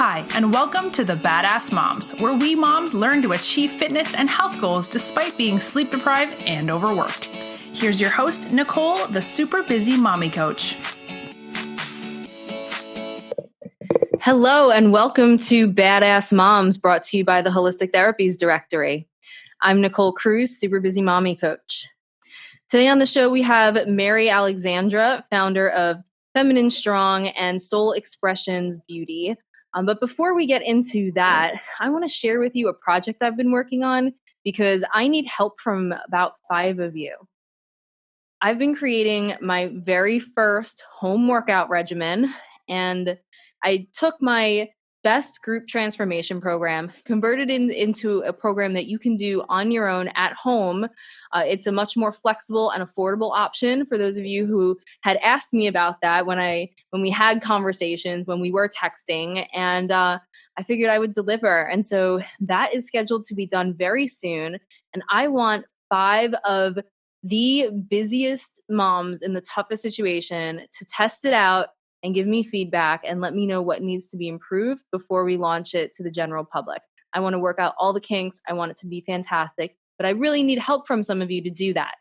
Hi, and welcome to the Badass Moms, where we moms learn to achieve fitness and health goals despite being sleep deprived and overworked. Here's your host, Nicole, the super busy mommy coach. Hello, and welcome to Badass Moms, brought to you by the Holistic Therapies Directory. I'm Nicole Cruz, super busy mommy coach. Today on the show, we have Mary Alexandra, founder of Feminine Strong and Soul Expressions Beauty. But before we get into that, I want to share with you a project I've been working on because I need help from about 5 of you. I've been creating my very first home workout regimen, and I took my best group transformation program, converted it into a program that you can do on your own at home. It's a much more flexible and affordable option for those of you who had asked me about that when we had conversations, when we were texting, and I figured I would deliver. And so that is scheduled to be done very soon. And I want 5 of the busiest moms in the toughest situation to test it out and give me feedback and let me know what needs to be improved before we launch it to the general public. I want to work out all the kinks. I want it to be fantastic, but I really need help from some of you to do that.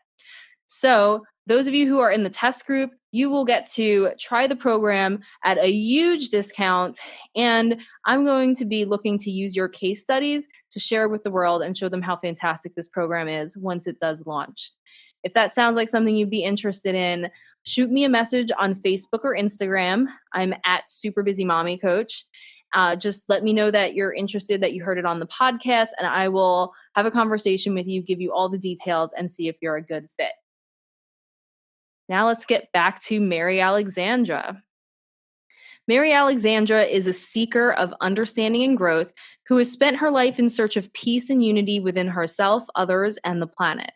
So those of you who are in the test group, you will get to try the program at a huge discount. And I'm going to be looking to use your case studies to share with the world and show them how fantastic this program is once it does launch. If that sounds like something you'd be interested in, shoot me a message on Facebook or Instagram. I'm at Super Busy Mommy Coach. Just let me know that you're interested, that you heard it on the podcast, and I will have a conversation with you, give you all the details, and see if you're a good fit. Now let's get back to Mary Alexandra. Mary Alexandra is a seeker of understanding and growth who has spent her life in search of peace and unity within herself, others, and the planet.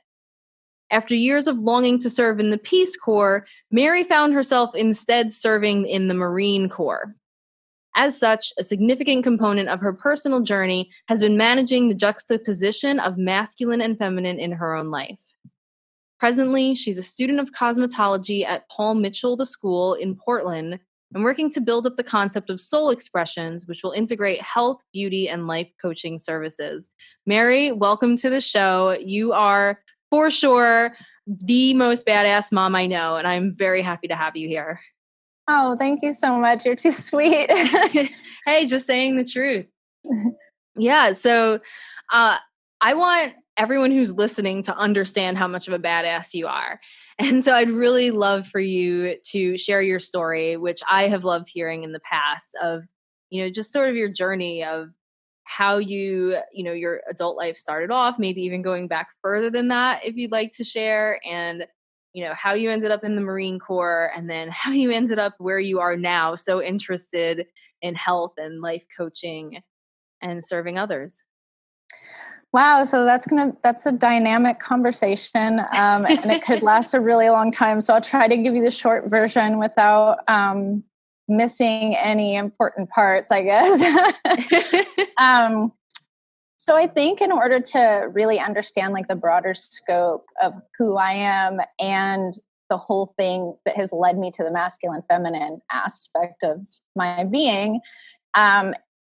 After years of longing to serve in the Peace Corps, Mary found herself instead serving in the Marine Corps. As such, a significant component of her personal journey has been managing the juxtaposition of masculine and feminine in her own life. Presently, she's a student of cosmetology at Paul Mitchell, the school in Portland, and working to build up the concept of soul expressions, which will integrate health, beauty, and life coaching services. Mary, welcome to the show. You are for sure the most badass mom I know, and I'm very happy to have you here. Oh, thank you so much. You're too sweet. Hey, just saying the truth. Yeah, so I want everyone who's listening to understand how much of a badass you are. And so I'd really love for you to share your story, which I have loved hearing in the past, of, just sort of your journey of how your adult life started off, maybe even going back further than that, if you'd like to share, and, how you ended up in the Marine Corps, and then how you ended up where you are now, so interested in health and life coaching and serving others. Wow. So that's a dynamic conversation, and it could last a really long time. So I'll try to give you the short version without, missing any important parts, I guess. So I think in order to really understand like the broader scope of who I am and the whole thing that has led me to the masculine feminine aspect of my being,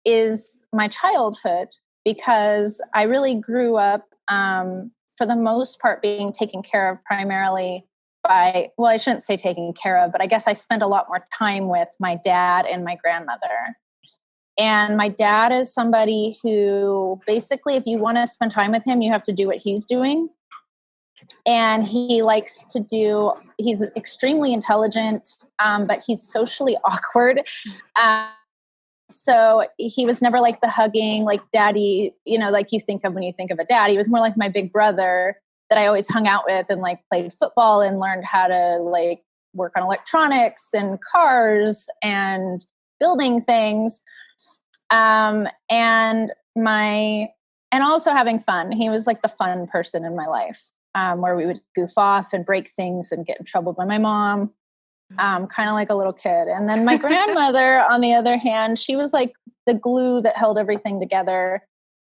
is my childhood, because I really grew up, for the most part, being taken care of primarily I shouldn't say taken care of, but I guess I spent a lot more time with my dad and my grandmother. And my dad is somebody who basically, if you want to spend time with him, you have to do what he's doing. And he's extremely intelligent, but he's socially awkward. So he was never like the hugging, like daddy, like you think of when you think of a dad. He was more like my big brother that I always hung out with and like played football and learned how to like work on electronics and cars and building things. And also having fun. He was like the fun person in my life, where we would goof off and break things and get in trouble by my mom. Kind of like a little kid. And then my grandmother, on the other hand, she was like the glue that held everything together.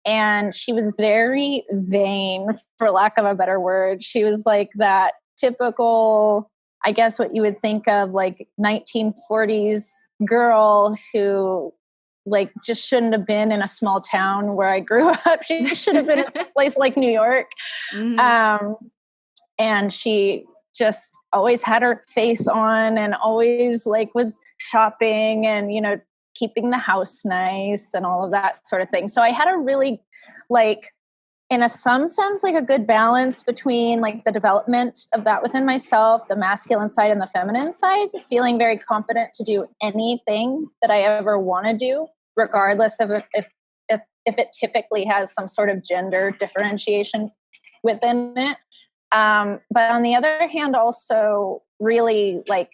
And she was very vain, for lack of a better word. She was like that typical, I guess what you would think of like 1940s girl who like just shouldn't have been in a small town where I grew up. She should have been in a place like New York. And she just always had her face on and always like was shopping and, you know, keeping the house nice and all of that sort of thing. So I had a really like, in some sense, like a good balance between like the development of that within myself, the masculine side and the feminine side, feeling very confident to do anything that I ever want to do, regardless of if it typically has some sort of gender differentiation within it. But on the other hand, also really like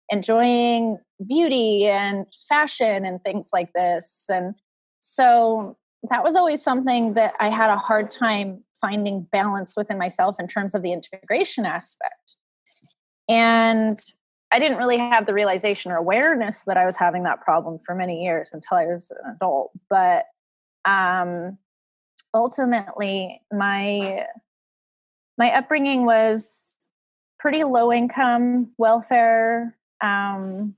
enjoying beauty and fashion and things like this. And so that was always something that I had a hard time finding balance within myself in terms of the integration aspect. And I didn't really have the realization or awareness that I was having that problem for many years until I was an adult. But ultimately, my upbringing was pretty low income, welfare, and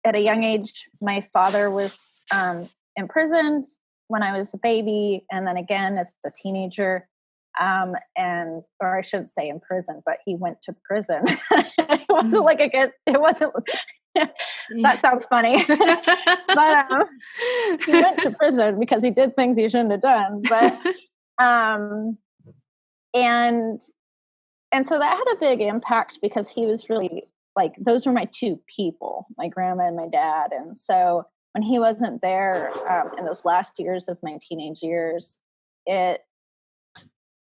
at a young age, my father was imprisoned when I was a baby, and then again as a teenager, or I shouldn't say in prison, but he went to prison. It wasn't like it wasn't. That sounds funny, but he went to prison because he did things he shouldn't have done. But and so that had a big impact because he was really like, those were my two people, my grandma and my dad. And so when he wasn't there in those last years of my teenage years, it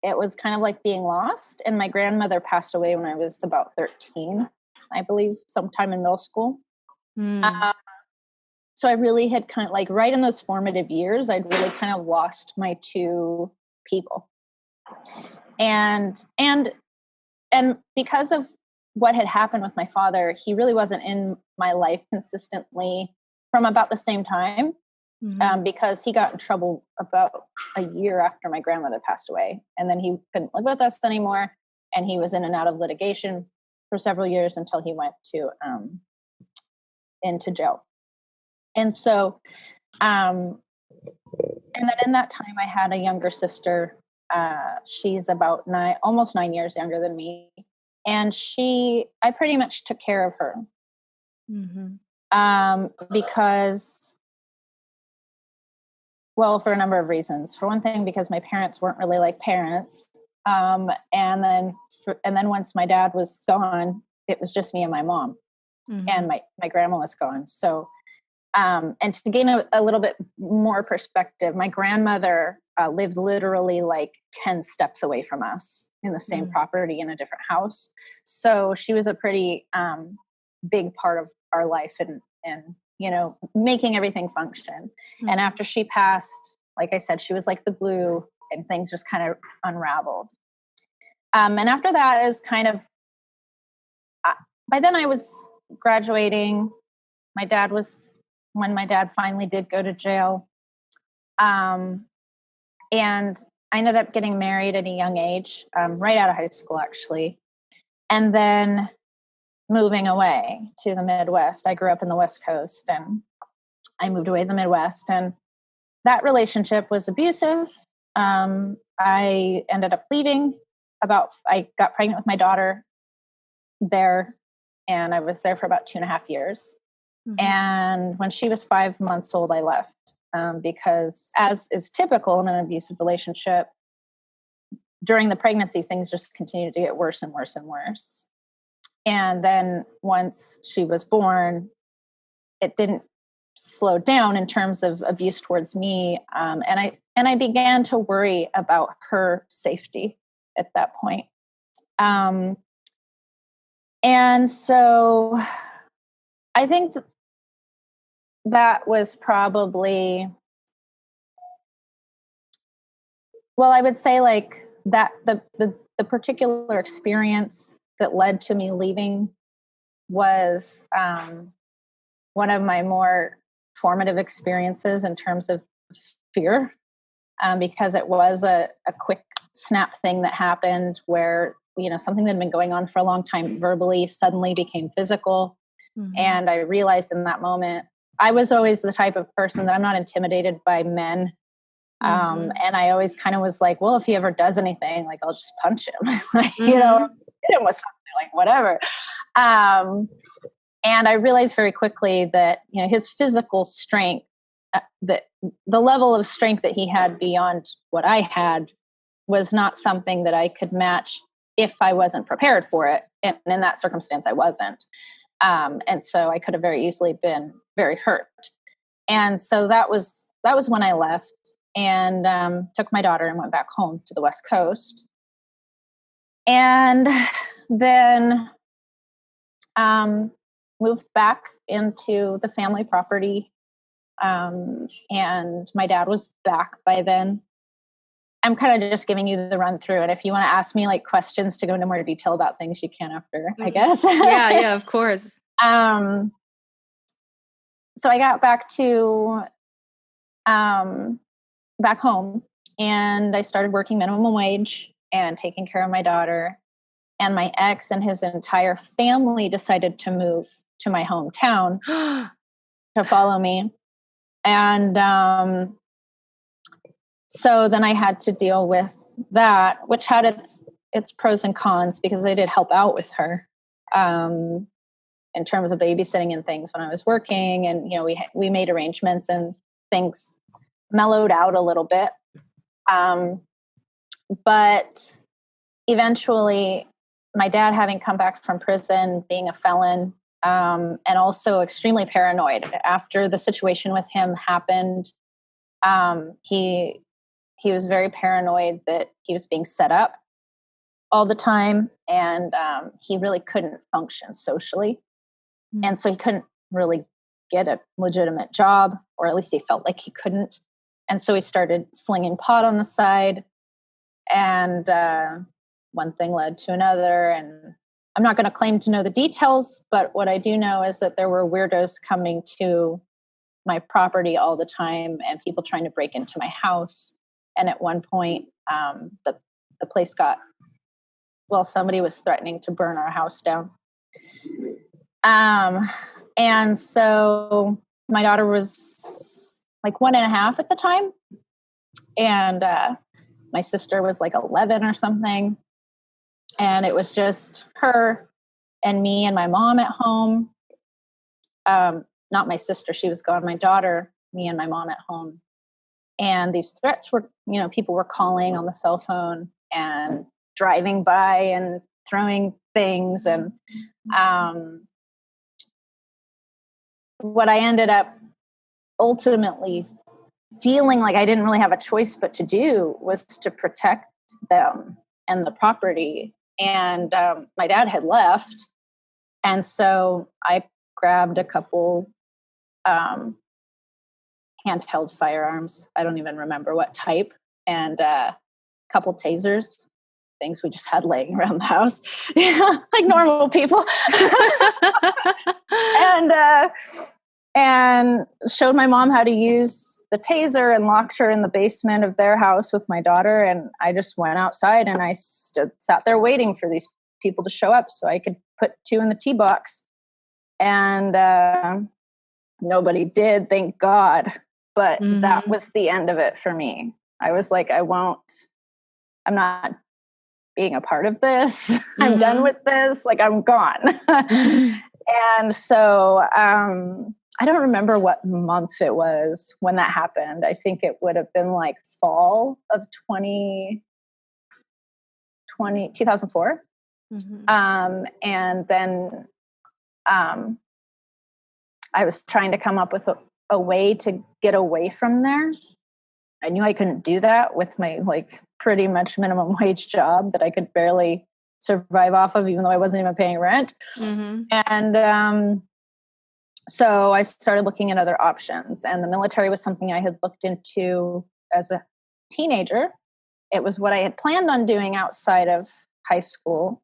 was kind of like being lost. And my grandmother passed away when I was about 13, I believe, sometime in middle school. So I really had kind of like right in those formative years, I'd really kind of lost my two people. And because of what had happened with my father, he really wasn't in my life consistently from about the same time, because he got in trouble about a year after my grandmother passed away. And then he couldn't live with us anymore. And he was in and out of litigation for several years until he went to into jail. And so, and then in that time, I had a younger sister. She's about almost 9 years younger than me. And I pretty much took care of her. Because, well, for a number of reasons. For one thing, because my parents weren't really like parents. And then once my dad was gone, it was just me and my mom. And my grandma was gone. So, and to gain a little bit more perspective, my grandmother lived literally like 10 steps away from us in the same property in a different house. So she was a pretty big part of our life and, you know, making everything function. And after she passed, like I said, she was like the glue and things just kind of unraveled. And after that, it was kind of, by then I was graduating. When my dad finally did go to jail. And I ended up getting married at a young age, right out of high school, actually. And then moving away to the Midwest. I grew up in the West Coast and I moved away to the Midwest, and that relationship was abusive. I ended up leaving I got pregnant with my daughter there, and I was there for about 2.5 years. And when she was 5 months old, I left because, as is typical in an abusive relationship, during the pregnancy, things just continued to get worse and worse and worse. And then once she was born, it didn't slow down in terms of abuse towards me. And I began to worry about her safety at that point. And so I think that was probably, well, I would say like that the particular experience that led to me leaving was one of my more formative experiences in terms of fear, because it was a quick snap thing that happened where, you know, something that had been going on for a long time verbally suddenly became physical. And I realized in that moment I was always the type of person that I'm not intimidated by men. And I always kind of was like, well, if he ever does anything, like, I'll just punch him, like, you know, hit him with something, like, whatever. And I realized very quickly that, you know, his physical strength, that the level of strength that he had beyond what I had was not something that I could match if I wasn't prepared for it. And in that circumstance, I wasn't. And so I could have very easily been very hurt. And so that was when I left and took my daughter and went back home to the West Coast. And then moved back into the family property. And my dad was back by then. I'm kind of just giving you the run through. And if you want to ask me like questions to go into more detail about things, you can after, I guess. Yeah, of course. So I got back to back home, and I started working minimum wage and taking care of my daughter. And my ex and his entire family decided to move to my hometown to follow me. And so then I had to deal with that, which had its pros and cons, because I did help out with her in terms of babysitting and things when I was working. And, you know, we made arrangements and things mellowed out a little bit. But eventually, my dad, having come back from prison, being a felon, and also extremely paranoid after the situation with him happened, he was very paranoid that he was being set up all the time, and he really couldn't function socially. And so he couldn't really get a legitimate job, or at least he felt like he couldn't. And so he started slinging pot on the side, and one thing led to another. And I'm not going to claim to know the details, but what I do know is that there were weirdos coming to my property all the time and people trying to break into my house. And at one point, the place somebody was threatening to burn our house down. And so my daughter was like 1.5 at the time. And my sister was like 11 or something. And it was just her and me and my mom at home. Not my sister, she was gone. My daughter, me and my mom at home. And these threats were, you know, people were calling on the cell phone and driving by and throwing things. And what I ended up ultimately feeling like I didn't really have a choice but to do was to protect them and the property. And my dad had left. And so I grabbed a couple handheld firearms. I don't even remember what type, and a couple tasers, things we just had laying around the house, like normal people. And showed my mom how to use the taser and locked her in the basement of their house with my daughter. And I just went outside and I sat there waiting for these people to show up so I could put 2 in the tee box. And nobody did, thank God. But that was the end of it for me. I was like, I'm not being a part of this. I'm done with this. Like, I'm gone. And so I don't remember what month it was when that happened. I think it would have been like fall of 2004. And then I was trying to come up with a way to get away from there. I knew I couldn't do that with my like pretty much minimum wage job that I could barely survive off of, even though I wasn't even paying rent. And so I started looking at other options, and the military was something I had looked into as a teenager. It was what I had planned on doing outside of high school,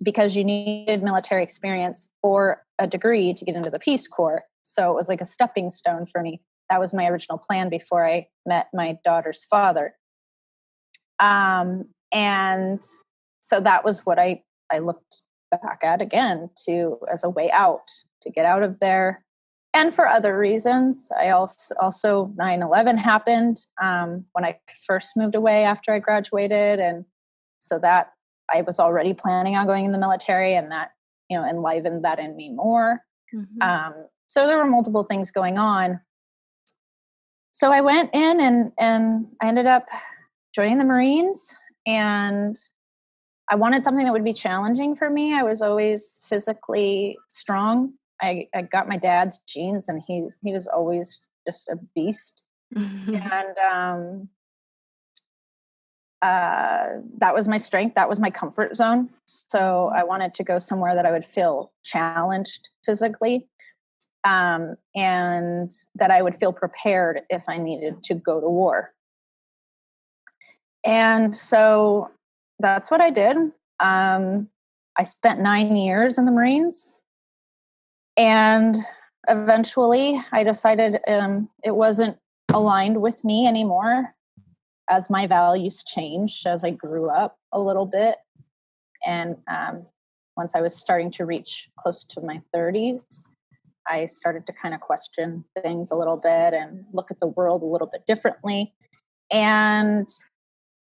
because you needed military experience or a degree to get into the Peace Corps. So it was like a stepping stone for me. That was my original plan before I met my daughter's father. And so that was what I looked back at again as a way out, to get out of there, and for other reasons. I also 9/11 happened when I first moved away after I graduated. And so that I was already planning on going in the military, and that, enlivened that in me more. Mm-hmm. So there were multiple things going on. So I went in and I ended up joining the Marines, and I wanted something that would be challenging for me. I was always physically strong. I got my dad's genes, and he was always just a beast. And that was my strength. That was my comfort zone. So I wanted to go somewhere that I would feel challenged physically, and that I would feel prepared if I needed to go to war. And so that's what I did. I spent 9 years in the Marines, and eventually I decided it wasn't aligned with me anymore, as my values changed as I grew up a little bit. And once I was starting to reach close to my 30s, I started to kind of question things a little bit and look at the world a little bit differently. And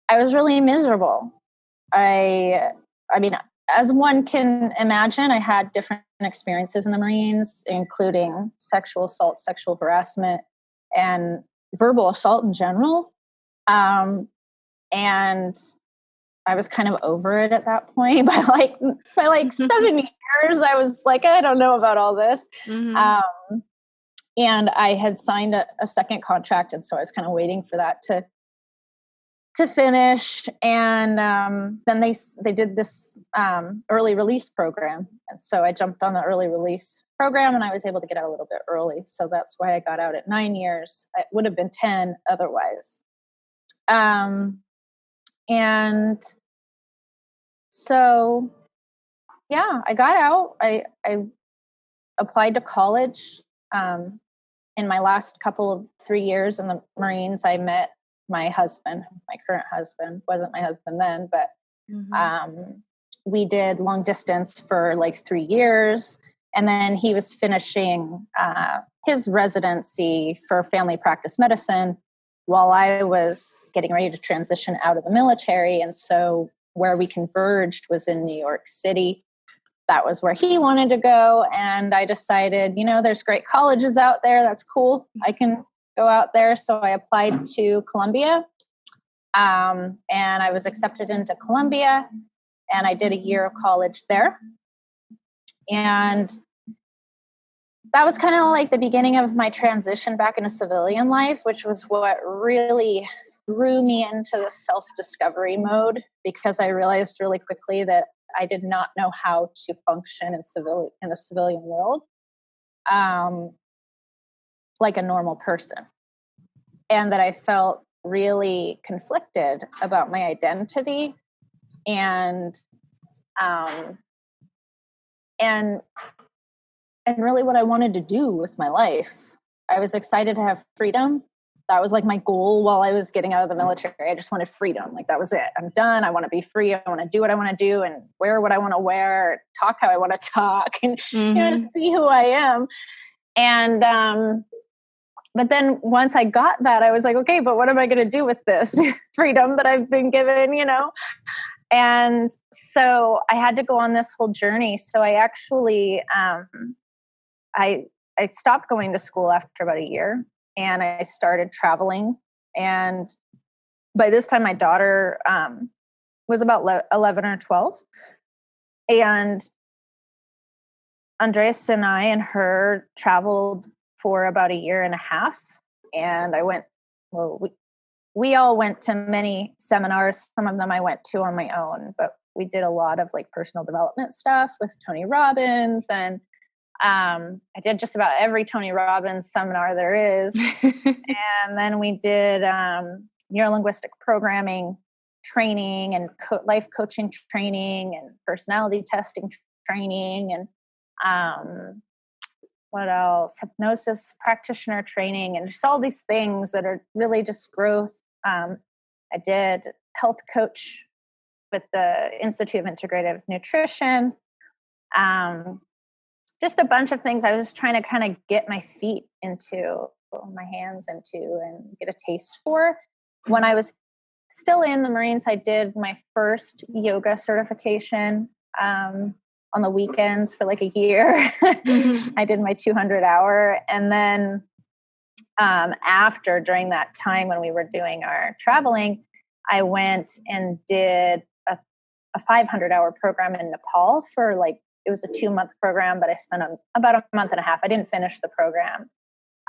I was really miserable. I mean, as one can imagine, I had different experiences in the Marines, including sexual assault, sexual harassment, and verbal assault in general. And I was kind of over it at that point. By like 7 years, I was like, I don't know about all this. Mm-hmm. And I had signed a second contract, and so I was kind of waiting for that to finish. And then they did this early release program, and so I jumped on the early release program, and I was able to get out a little bit early. So that's why I got out at 9 years. It would have been 10 otherwise. And so, yeah, I got out. I applied to college. In my last couple of 3 years in the Marines, I met my husband. My current husband wasn't my husband then, but we did long distance for like 3 years. And then he was finishing his residency for family practice medicine while I was getting ready to transition out of the military. And so where we converged was in New York City. That was where he wanted to go. And I decided, there's great colleges out there. That's cool. I can go out there. So I applied to Columbia, and I was accepted into Columbia, and I did a year of college there. And that was kind of like the beginning of my transition back into civilian life, which was what really threw me into the self-discovery mode, because I realized really quickly that I did not know how to function in the civilian world like a normal person, and that I felt really conflicted about my identity and really what I wanted to do with my life. I was excited to have freedom. That was like my goal while I was getting out of the military. I just wanted freedom. Like, that was it. I'm done. I want to be free. I want to do what I want to do and wear what I want to wear, talk how I want to talk, and just be who I am. And but then once I got that, I was like, okay, but what am I going to do with this freedom that I've been given, And so I had to go on this whole journey. So I actually, I stopped going to school after about a year, and I started traveling. And by this time, my daughter was about 11 or 12. And Andreas and I and her traveled for about a year and a half. And we all went to many seminars. Some of them I went to on my own, but we did a lot of like personal development stuff with Tony Robbins. And I did just about every Tony Robbins seminar there is. And then we did neurolinguistic programming training and life coaching training and personality testing training, and what else? Hypnosis practitioner training, and just all these things that are really just growth. I did health coach with the Institute of Integrative Nutrition. just a bunch of things I was trying to kind of get my feet into, my hands into, and get a taste for. When I was still in the Marines, I did my first yoga certification on the weekends for like a year. I did my 200-hour. And then during that time when we were doing our traveling, I went and did a 500-hour program in Nepal for like, it was a 2-month program, but I spent about a month and a half. I didn't finish the program.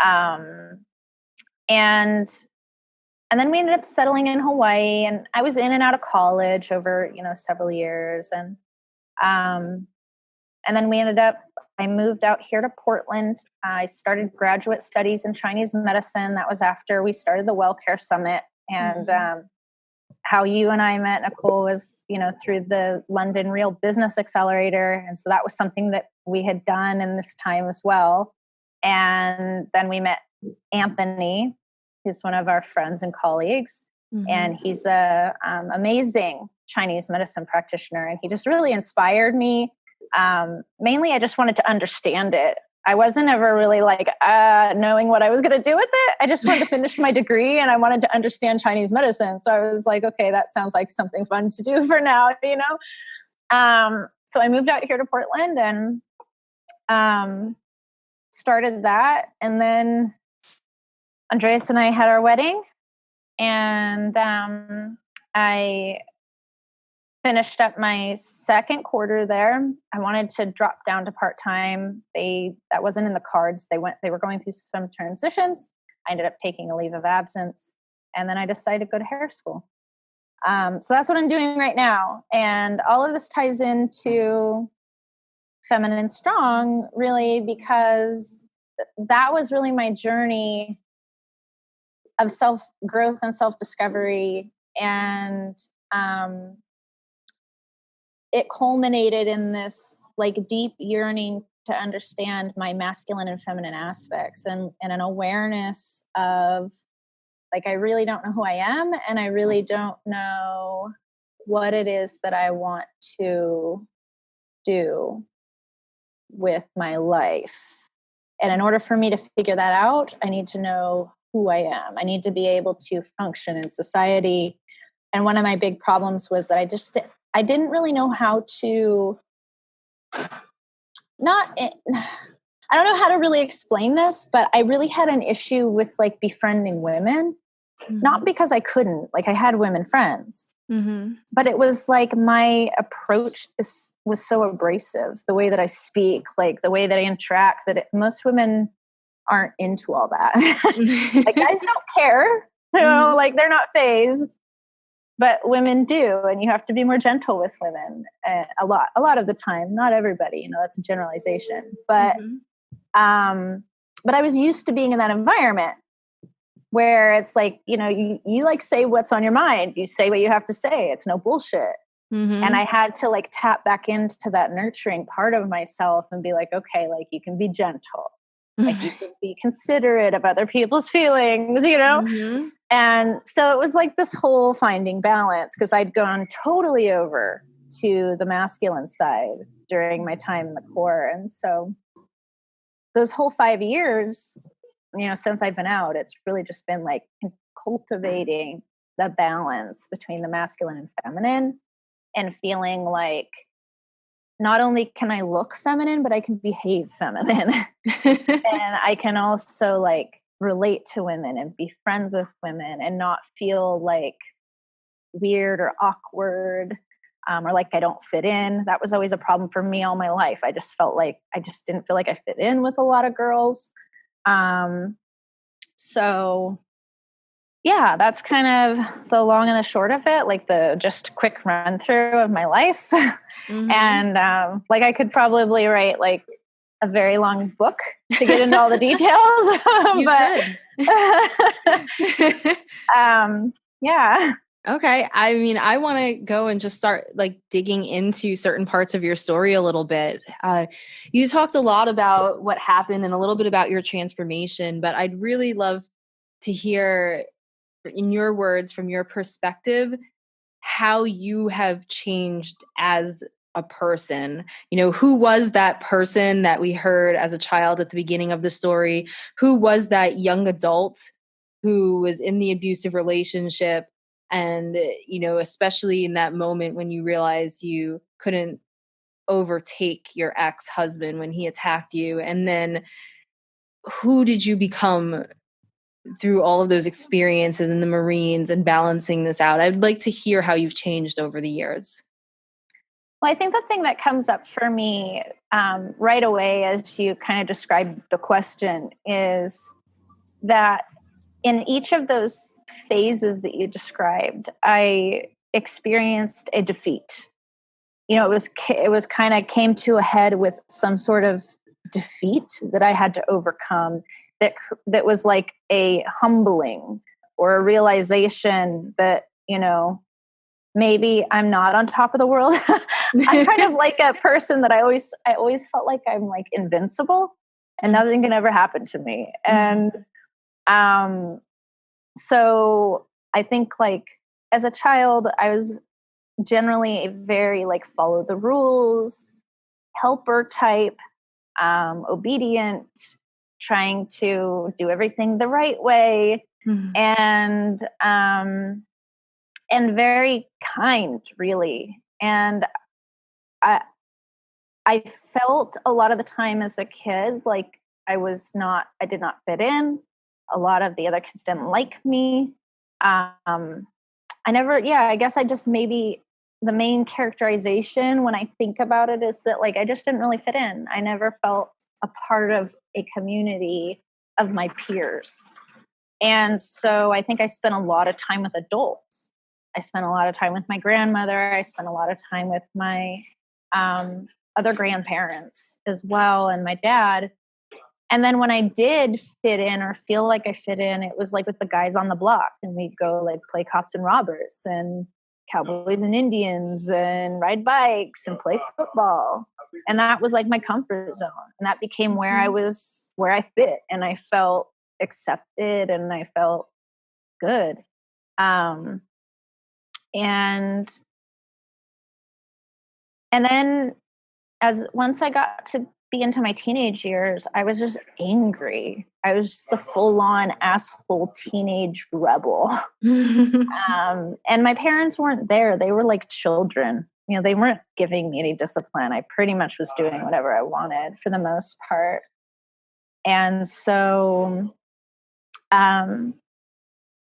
And then we ended up settling in Hawaii, and I was in and out of college over, several years. And then I moved out here to Portland. I started graduate studies in Chinese medicine. That was after we started the Well Care Summit. And how you and I met, Nicole, was, through the London Real Business Accelerator. And so that was something that we had done in this time as well. And then we met Anthony, who's one of our friends and colleagues. And he's a amazing Chinese medicine practitioner. And he just really inspired me. Mainly, I just wanted to understand it. I wasn't ever really like knowing what I was going to do with it. I just wanted to finish my degree, and I wanted to understand Chinese medicine. So I was like, okay, that sounds like something fun to do for now, So I moved out here to Portland and started that. And then Andreas and I had our wedding, and I finished up my second quarter there. I wanted to drop down to part-time. That wasn't in the cards. They were going through some transitions. I ended up taking a leave of absence, and then I decided to go to hair school. So that's what I'm doing right now. And all of this ties into Feminine Strong, really, because that was really my journey of self-growth and self-discovery. And it culminated in this like deep yearning to understand my masculine and feminine aspects, and an awareness of like, I really don't know who I am, and I really don't know what it is that I want to do with my life. And in order for me to figure that out, I need to know who I am. I need to be able to function in society. And one of my big problems was that I didn't really know how to I don't know how to really explain this, but I really had an issue with like befriending women, not because I couldn't, like I had women friends, but it was like my approach was so abrasive, the way that I speak, like the way that I interact, that most women aren't into all that. Like guys don't care, like they're not fazed. But women do, and you have to be more gentle with women a lot of the time. Not everybody, that's a generalization. But but I was used to being in that environment where it's like, you like say what's on your mind. You say what you have to say. It's no bullshit. And I had to like tap back into that nurturing part of myself and be like, okay, like you can be gentle. Like you can be considerate of other people's feelings, And so it was like this whole finding balance, because I'd gone totally over to the masculine side during my time in the Corps. And so those whole 5 years, since I've been out, it's really just been like cultivating the balance between the masculine and feminine, and feeling like not only can I look feminine, but I can behave feminine. And I can also like relate to women and be friends with women and not feel like weird or awkward, or like I don't fit in. That was always a problem for me all my life. I just didn't feel like I fit in with a lot of girls. So yeah, that's kind of the long and the short of it, like the just quick run through of my life. And like I could probably write like a very long book to get into all the details. Yeah. Okay. I mean, I want to go and just start like digging into certain parts of your story a little bit. You talked a lot about what happened and a little bit about your transformation, but I'd really love to hear in your words, from your perspective, how you have changed as a person? Who was that person that we heard as a child at the beginning of the story? Who was that young adult who was in the abusive relationship? And, especially in that moment when you realized you couldn't overtake your ex-husband when he attacked you. And then who did you become through all of those experiences in the Marines and balancing this out? I'd like to hear how you've changed over the years. Well, I think the thing that comes up for me right away as you kind of described the question is that in each of those phases that you described, I experienced a defeat. It was kind of came to a head with some sort of defeat that I had to overcome. That was like a humbling or a realization that maybe I'm not on top of the world. I'm kind of like a person that I always felt like I'm like invincible and nothing can ever happen to me. And so I think like as a child, I was generally a very like follow the rules, helper type, obedient, trying to do everything the right way, and very kind, really. And I felt a lot of the time as a kid like I did not fit in. A lot of the other kids didn't like me. I guess I just maybe the main characterization when I think about it is that like I just didn't really fit in. I never felt a part of a community of my peers. And so I think I spent a lot of time with adults. I spent a lot of time with my grandmother. I spent a lot of time with my other grandparents as well, and my dad. And then when I did fit in or feel like I fit in, it was like with the guys on the block, and we'd go like play cops and robbers and cowboys and Indians and ride bikes and play football. And that was like my comfort zone. And that became where I fit, and I felt accepted and I felt good. And then once I got to be into my teenage years, I was just angry. I was just the full-on asshole teenage rebel. And my parents weren't there. They were like children. They weren't giving me any discipline. I pretty much was doing whatever I wanted for the most part. And so, and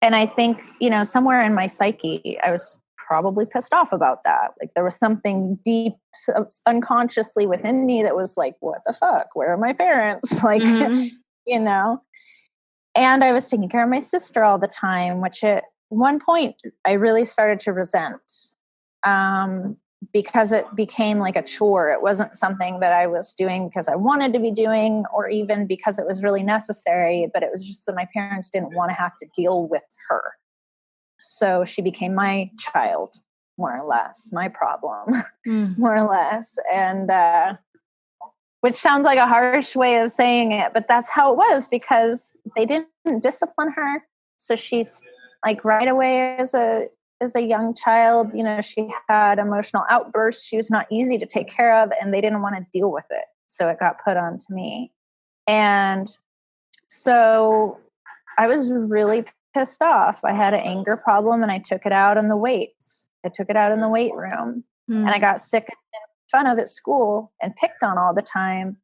I think, somewhere in my psyche, I was probably pissed off about that. Like there was something deep unconsciously within me that was like, what the fuck? Where are my parents? Like, and I was taking care of my sister all the time, which at one point I really started to resent, because it became like a chore. It wasn't something that I was doing because I wanted to be doing, or even because it was really necessary, but it was just that my parents didn't want to have to deal with her. So she became my child, more or less, my problem, more or less. And, which sounds like a harsh way of saying it, but that's how it was, because they didn't discipline her. So she's like right away as a young child, she had emotional outbursts. She was not easy to take care of, and they didn't want to deal with it. So it got put onto me. And so I was really pissed off. I had an anger problem, and I took it out on the weights. I took it out in the weight room, and I got sick and fun of at school and picked on all the time.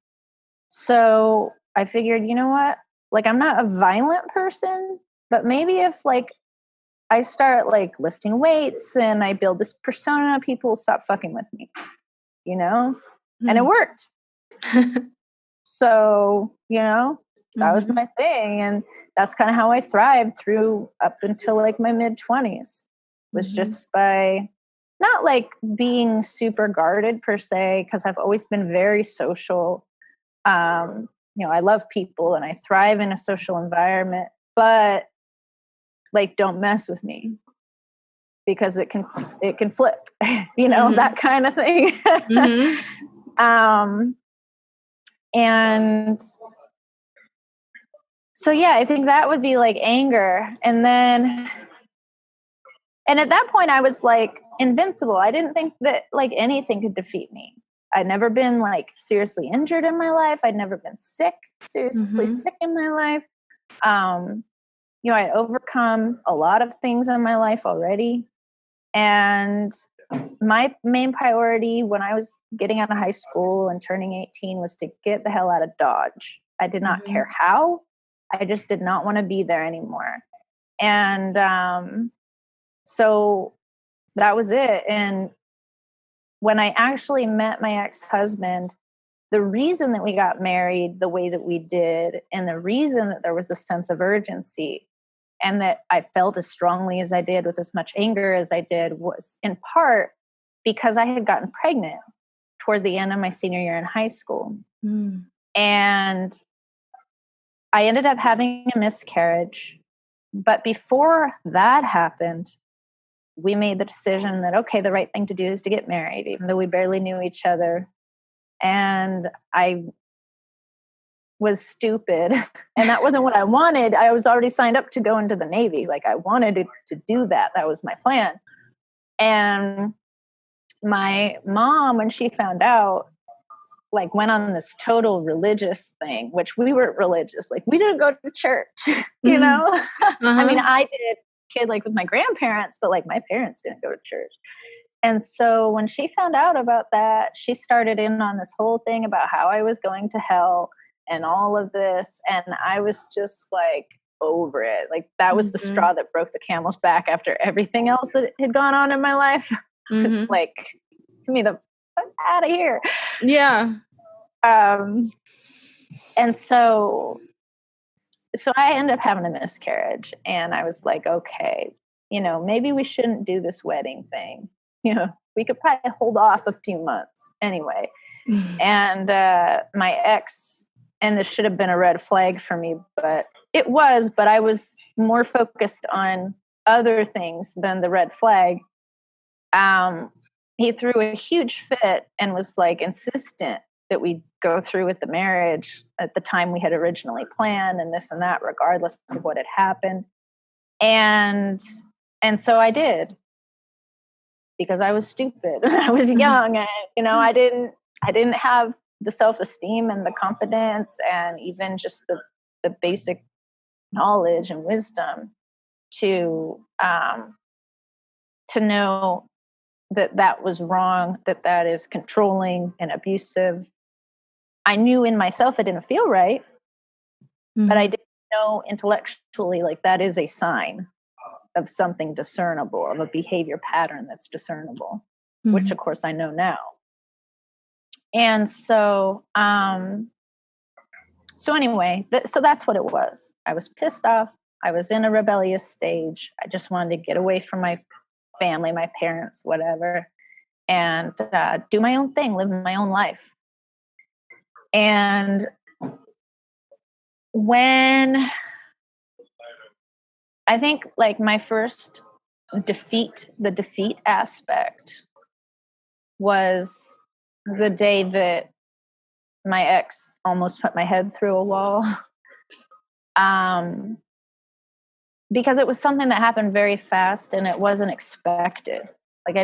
So I figured, you know what? Like, I'm not a violent person, but maybe if like I start like lifting weights and I build this persona, people will stop fucking with me, and it worked. So, that was my thing. And that's kind of how I thrived through up until like my mid-20s, was just by not like being super guarded per se, because I've always been very social. I love people and I thrive in a social environment, but like, don't mess with me because it can flip, that kind of thing. And so, yeah, I think that would be like anger. And then And at that point I was like invincible. I didn't think that like anything could defeat me. I'd never been like seriously injured in my life. I'd never been seriously sick in my life. You know, I'd overcome a lot of things in my life already. And my main priority when I was getting out of high school and turning 18 was to get the hell out of Dodge. I did not care how. I just did not want to be there anymore. And so that was it. And when I actually met my ex-husband, the reason that we got married the way that we did, and the reason that there was a sense of urgency and that I felt as strongly as I did with as much anger as I did, was in part because I had gotten pregnant toward the end of my senior year in high school. And I ended up having a miscarriage. But before that happened, we made the decision that, okay, the right thing to do is to get married, even though we barely knew each other. And I was stupid. And that wasn't what I wanted. I was already signed up to go into the Navy. Like I wanted to do that. That was my plan. And my mom, when she found out, like went on this total religious thing, which we weren't religious. Like we didn't go to church, you know? I mean, I did kid like with my grandparents, but like my parents didn't go to church. And so when she found out about that, she started in on this whole thing about how I was going to hell and all of this. And I was just like over it. Like that was the straw that broke the camel's back after everything else that had gone on in my life. It's like, give me the fuck out of here. Yeah. And so I ended up having a miscarriage, and I was like, okay, you know, maybe we shouldn't do this wedding thing. You know, we could probably hold off a few months anyway. And my ex, and this should have been a red flag for me, but it was, but I was more focused on other things than the red flag. He threw a huge fit and was like insistent that we go through with the marriage at the time we had originally planned, and this and that, regardless of what had happened. And so I did, because I was stupid. I was young, and you know, I didn't have the self-esteem and the confidence and even just the basic knowledge and wisdom to know that was wrong, that is controlling and abusive. I knew in myself it didn't feel right, but I didn't know intellectually, like that is a sign of something discernible, of a behavior pattern that's discernible, which of course I know now. And so, anyway, so that's what it was. I was pissed off. I was in a rebellious stage. I just wanted to get away from my family, my parents, whatever, and do my own thing, live my own life. And when I think like my first defeat, the defeat aspect, was the day that my ex almost put my head through a wall. Because it was something that happened very fast and it wasn't expected. Like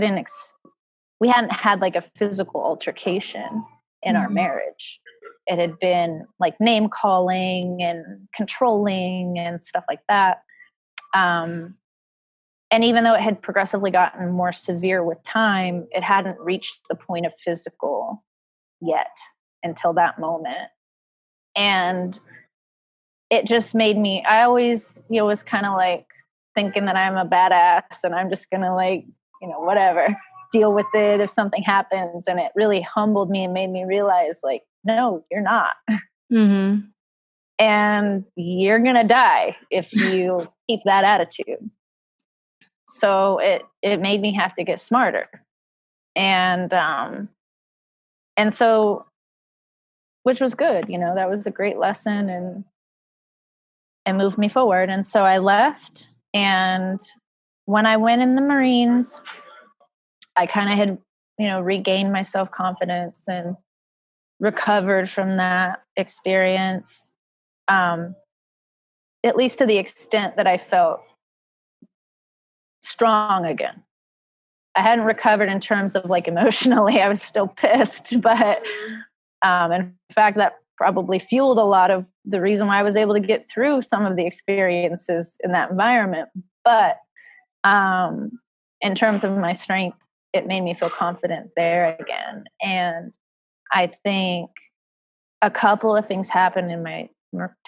we hadn't had like a physical altercation in our marriage. It had been like name calling and controlling and stuff like that. And even though it had progressively gotten more severe with time, it hadn't reached the point of physical yet until that moment. And it just made me, I always, you know, was kind of like thinking that I'm a badass and I'm just going to like, you know, whatever, deal with it if something happens. And it really humbled me and made me realize like, no, you're not. And you're going to die if you keep that attitude. So it made me have to get smarter. And so, which was good, you know, that was a great lesson and moved me forward. And so I left. And when I went in the Marines, I kind of had, you know, regained my self-confidence and recovered from that experience. At least to the extent that I felt strong again. I hadn't recovered in terms of like emotionally. I was still pissed, but in fact, that probably fueled a lot of the reason why I was able to get through some of the experiences in that environment. But in terms of my strength, it made me feel confident there again. And I think a couple of things happened in my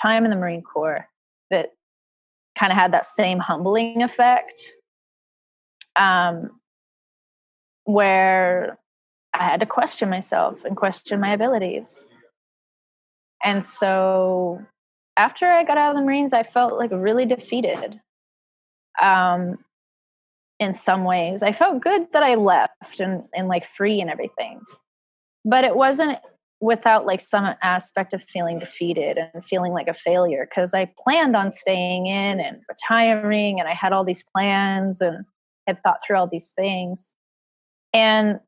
time in the Marine Corps that kind of had that same humbling effect, where I had to question myself and question my abilities. And so after I got out of the Marines, I felt like really defeated. In some ways, I felt good that I left and like free and everything, but it wasn't without like some aspect of feeling defeated and feeling like a failure, because I planned on staying in and retiring, and I had all these plans and had thought through all these things, and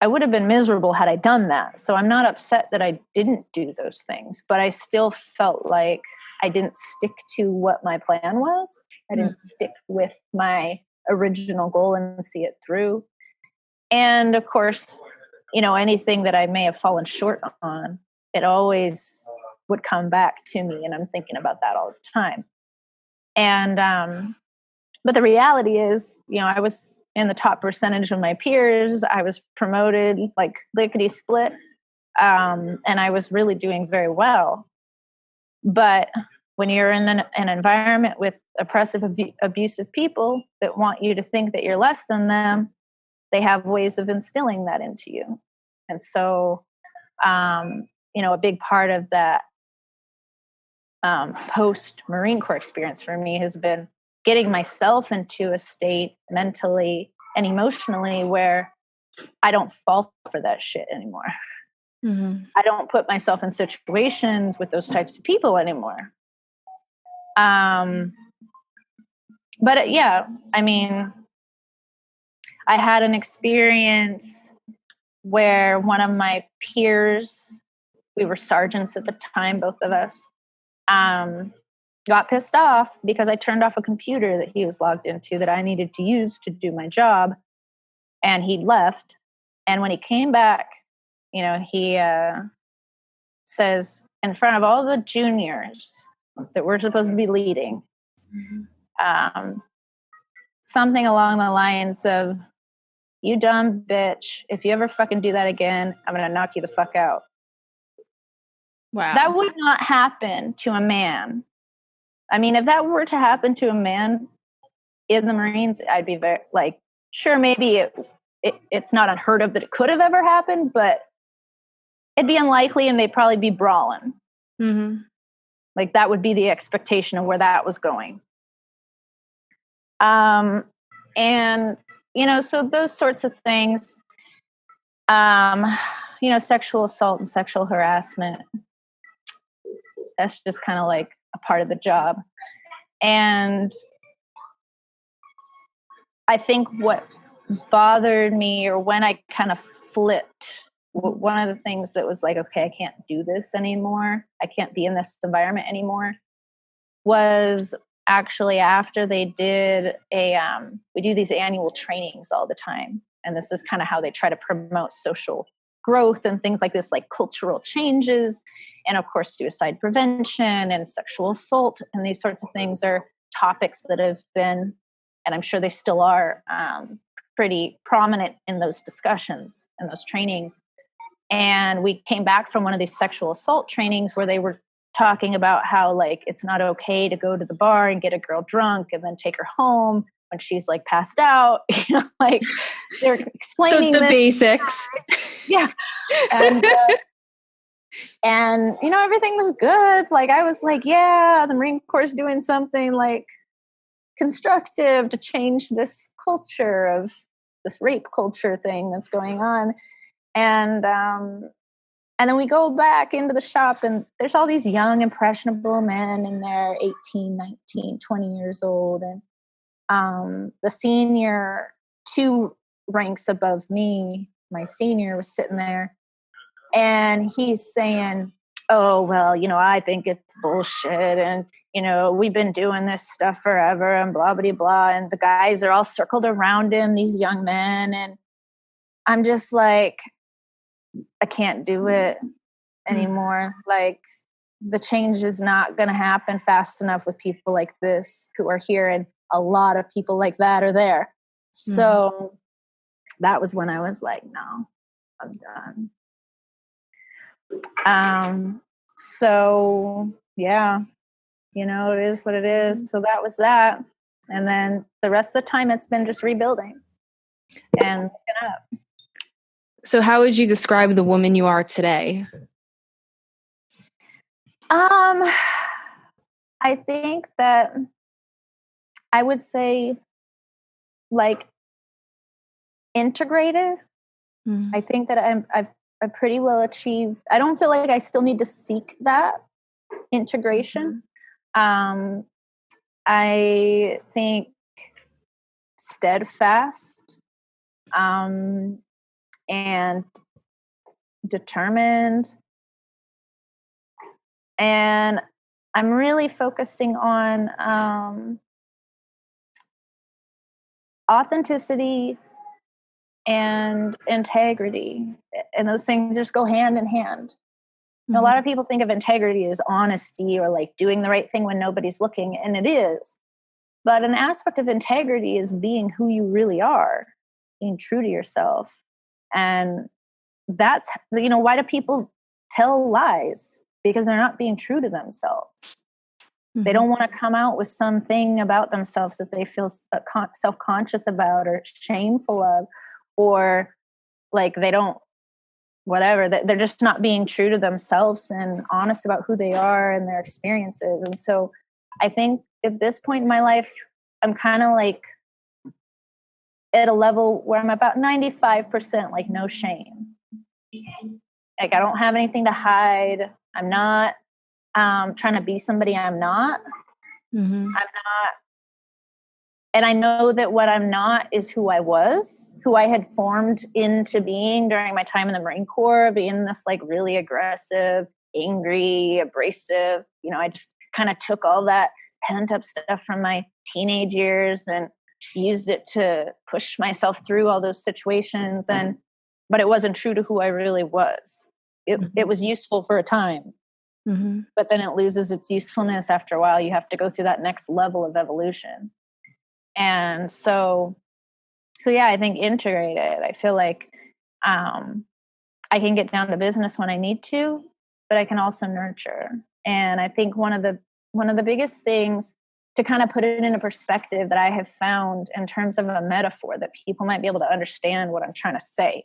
I would have been miserable had I done that. So I'm not upset that I didn't do those things, but I still felt like I didn't stick to what my plan was. I didn't stick with my original goal and see it through. And of course, you know, anything that I may have fallen short on, it always would come back to me. And I'm thinking about that all the time. And, but the reality is, you know, I was in the top percentage of my peers. I was promoted like lickety split. And I was really doing very well. But when you're in an environment with oppressive, abusive people that want you to think that you're less than them, they have ways of instilling that into you. And so, you know, a big part of that post-Marine Corps experience for me has been getting myself into a state mentally and emotionally where I don't fall for that shit anymore. Mm-hmm. I don't put myself in situations with those types of people anymore. But yeah, I mean, I had an experience where one of my peers, we were sergeants at the time, both of us, got pissed off because I turned off a computer that he was logged into that I needed to use to do my job. And he left. And when he came back, you know, he says in front of all the juniors that we're supposed to be leading, something along the lines of, "You dumb bitch, if you ever fucking do that again, I'm going to knock you the fuck out." Wow. That would not happen to a man. I mean, if that were to happen to a man in the Marines, I'd be very, like, sure, maybe it's not unheard of that it could have ever happened, but it'd be unlikely and they'd probably be brawling. Mm-hmm. Like, that would be the expectation of where that was going. And, you know, so those sorts of things, you know, sexual assault and sexual harassment, that's just kind of like a part of the job. And I think what bothered me, or when I kind of flipped, one of the things that was like, okay, I can't do this anymore, I can't be in this environment anymore, was actually after they did we do these annual trainings all the time. And this is kind of how they try to promote social growth and things like this, like cultural changes. And of course, suicide prevention and sexual assault and these sorts of things are topics that have been, and I'm sure they still are, pretty prominent in those discussions and those trainings. And we came back from one of these sexual assault trainings where they were talking about how, like, it's not okay to go to the bar and get a girl drunk and then take her home when she's like passed out. You know, like, they're explaining the basics. Yeah. And, you know, everything was good. Like, I was like, yeah, the Marine Corps is doing something like constructive to change this culture of this rape culture thing that's going on. And then we go back into the shop and there's all these young, impressionable men and they're 18, 19, 20 years old. And the senior, 2 ranks above me, my senior, was sitting there and he's saying, oh, well, I think it's bullshit. And, we've been doing this stuff forever and blah, blah, blah. And the guys are all circled around him, these young men. And I'm just like, I can't do it anymore. Like, the change is not going to happen fast enough with people like this who are here. And a lot of people like that are there. So that was when I was like, no, I'm done. So yeah, it is what it is. So that was that. And then the rest of the time it's been just rebuilding and looking up. So how would you describe the woman you are today? I think that I would say like integrated. I think that I've pretty well achieved. I don't feel like I still need to seek that integration. I think steadfast and determined. And I'm really focusing on authenticity and integrity. And those things just go hand in hand. A lot of people think of integrity as honesty or like doing the right thing when nobody's looking, and it is. But an aspect of integrity is being who you really are, being true to yourself. And that's, why do people tell lies? Because they're not being true to themselves. They don't want to come out with something about themselves that they feel self-conscious about or shameful of, or like they don't, whatever, they're just not being true to themselves and honest about who they are and their experiences. And so I think at this point in my life, I'm kind of like at a level where I'm about 95% like no shame. Like I don't have anything to hide. I'm not trying to be somebody I'm not. I'm not. And I know that what I'm not is who I was, who I had formed into being during my time in the Marine Corps, being this like really aggressive, angry, abrasive. I just kind of took all that pent up stuff from my teenage years and used it to push myself through all those situations. But it wasn't true to who I really was. It was useful for a time, but then it loses its usefulness after a while. You have to go through that next level of evolution. And so yeah, I think integrated. I feel like I can get down to business when I need to, but I can also nurture. And I think one of the biggest things to kind of put it into perspective that I have found in terms of a metaphor that people might be able to understand what I'm trying to say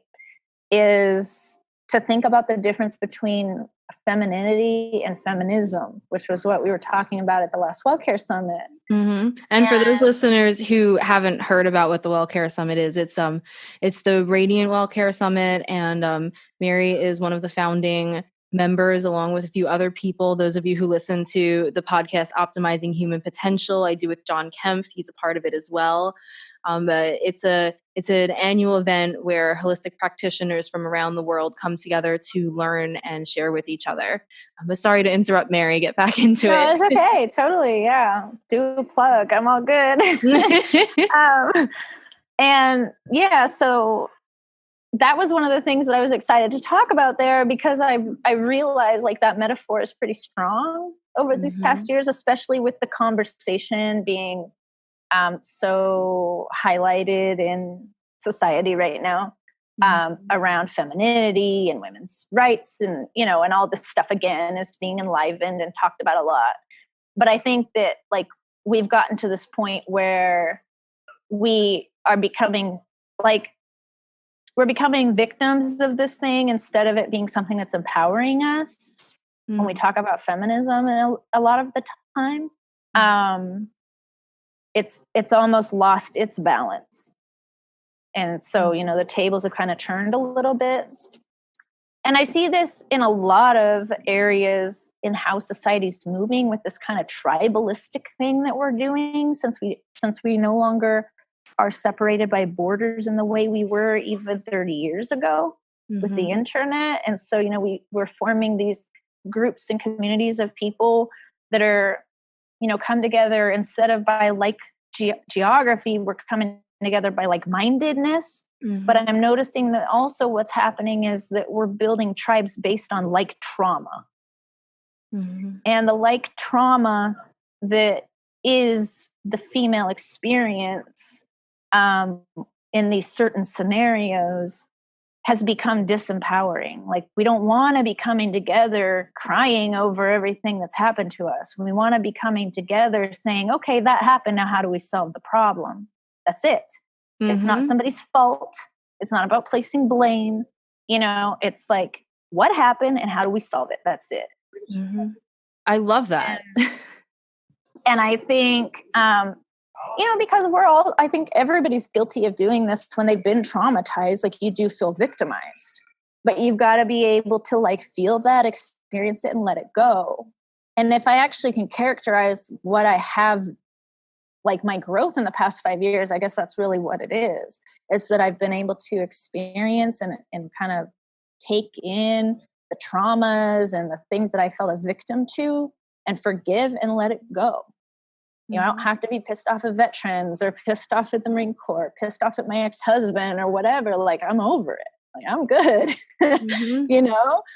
is to think about the difference between femininity and feminism, which was what we were talking about at the last WellCare Summit. And for those listeners who haven't heard about what the WellCare Summit is, it's the Radiant WellCare Summit, and Mary is one of the founding members, along with a few other people. Those of you who listen to the podcast Optimizing Human Potential, I do with John Kempf. He's a part of it as well. But it's an annual event where holistic practitioners from around the world come together to learn and share with each other. But sorry to interrupt, Mary. Get back into it. No, it's okay. Totally. Yeah. Do a plug. I'm all good. And yeah, so that was one of the things that I was excited to talk about there, because I realized like that metaphor is pretty strong over these past years, especially with the conversation being so highlighted in society right now around femininity and women's rights and, and all this stuff again is being enlivened and talked about a lot. But I think that like we've gotten to this point where we are becoming we're becoming victims of this thing instead of it being something that's empowering us when we talk about feminism. And a lot of the time, it's almost lost its balance. And so, the tables have kind of turned a little bit. And I see this in a lot of areas in how society's moving with this kind of tribalistic thing that we're doing since we no longer are separated by borders in the way we were even 30 years ago with the internet. And so, we're forming these groups and communities of people that are, come together instead of by like geography, we're coming together by like-mindedness. Mm-hmm. But I'm noticing that also what's happening is that we're building tribes based on like trauma. Mm-hmm. And the like trauma that is the female experience in these certain scenarios has become disempowering. Like, we don't want to be coming together crying over everything that's happened to us. We want to be coming together saying, okay, that happened. Now, how do we solve the problem? That's it. Mm-hmm. It's not somebody's fault. It's not about placing blame. It's like, what happened and how do we solve it? That's it. Mm-hmm. I love that. And I think, because I think everybody's guilty of doing this when they've been traumatized. Like, you do feel victimized, but you've got to be able to like feel that, experience it, and let it go. And if I actually can characterize what I have, like my growth in the past 5 years, I guess that's really what it is. It's that I've been able to experience and kind of take in the traumas and the things that I felt a victim to and forgive and let it go. I don't have to be pissed off at veterans or pissed off at the Marine Corps, pissed off at my ex-husband or whatever. Like, I'm over it. Like, I'm good. Mm-hmm.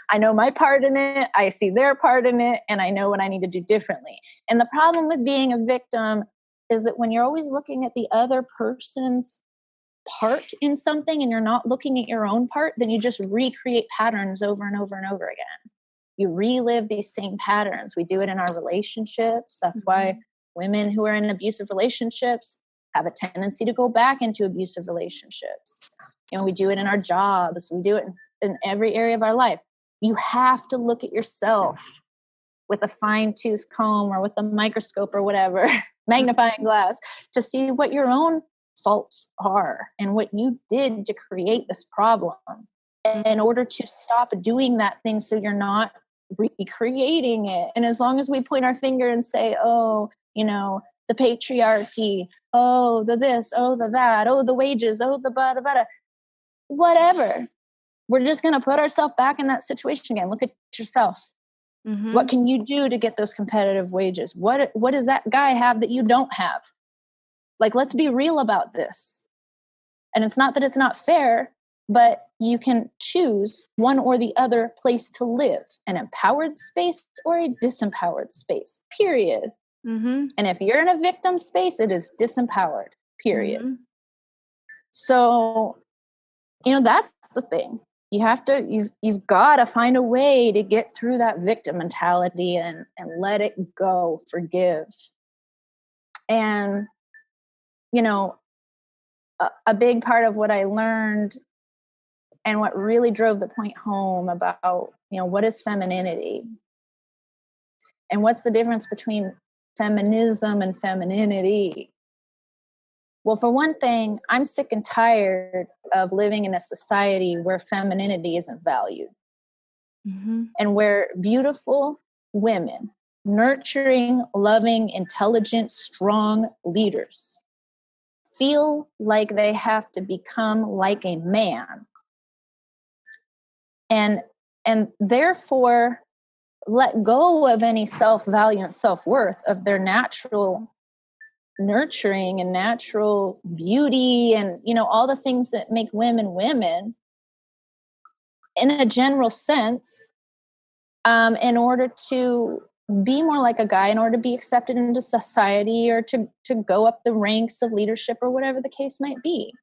I know my part in it. I see their part in it, and I know what I need to do differently. And the problem with being a victim is that when you're always looking at the other person's part in something and you're not looking at your own part, then you just recreate patterns over and over and over again. You relive these same patterns. We do it in our relationships. That's why women who are in abusive relationships have a tendency to go back into abusive relationships. We do it in our jobs. We do it in every area of our life. You have to look at yourself with a fine-tooth comb or with a microscope or whatever, magnifying glass, to see what your own faults are and what you did to create this problem in order to stop doing that thing so you're not recreating it. And as long as we point our finger and say, oh, the patriarchy, oh, the this, oh, the that, oh, the wages, oh, the bada bada, whatever. We're just going to put ourselves back in that situation again. Look at yourself. Mm-hmm. What can you do to get those competitive wages? What does that guy have that you don't have? Like, let's be real about this. And it's not that it's not fair, but you can choose one or the other place to live, an empowered space or a disempowered space, period. Mm-hmm. And if you're in a victim space, it is disempowered, period. Mm-hmm. So, that's the thing. You've got to find a way to get through that victim mentality and let it go, forgive. And, a big part of what I learned and what really drove the point home about, what is femininity and what's the difference between feminism and femininity. Well, for one thing, I'm sick and tired of living in a society where femininity isn't valued. Mm-hmm. And where beautiful women, nurturing, loving, intelligent, strong leaders feel like they have to become like a man. And therefore let go of any self-value and self-worth of their natural nurturing and natural beauty and all the things that make women in a general sense, in order to be more like a guy, in order to be accepted into society or to go up the ranks of leadership or whatever the case might be.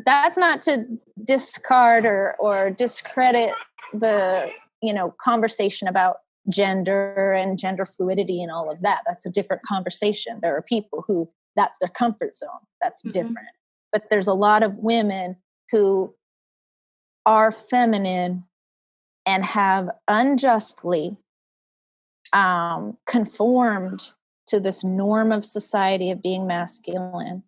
That's not to discard or discredit the conversation about gender and gender fluidity and all of that. That's a different conversation. There are people who that's their comfort zone. That's different. But there's a lot of women who are feminine and have unjustly conformed to this norm of society of being masculine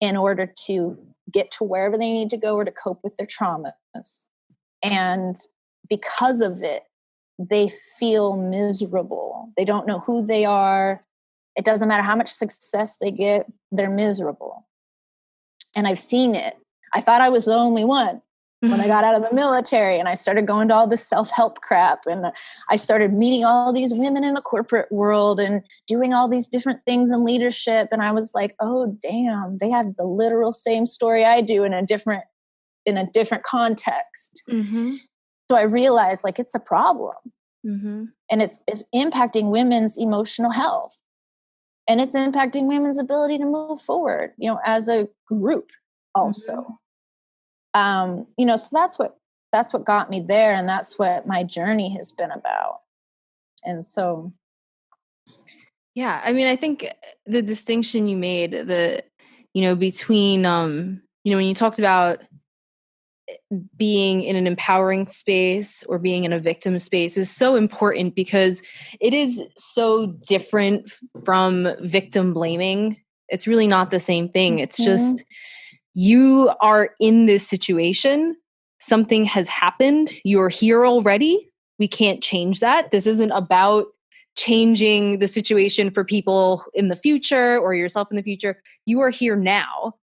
in order to get to wherever they need to go or to cope with their traumas. And because of it, they feel miserable. They don't know who they are. It doesn't matter how much success they get, they're miserable. And I've seen it. I thought I was the only one. when I got out of the military and I started going to all this self-help crap, and I started meeting all these women in the corporate world and doing all these different things in leadership. And I was like, oh, damn, they have the literal same story I do in a different context. Mm-hmm. So I realized like it's a problem. Mm-hmm. And it's impacting women's emotional health. And it's impacting women's ability to move forward, as a group also. Mm-hmm. So that's what got me there, and that's what my journey has been about. And so, yeah, I mean, I think the distinction you made, between, when you talked about being in an empowering space or being in a victim space is so important, because it is so different from victim blaming. It's really not the same thing. It's just, you are in this situation. Something has happened. You're here already. We can't change that. This isn't about changing the situation for people in the future or yourself in the future. You are here now,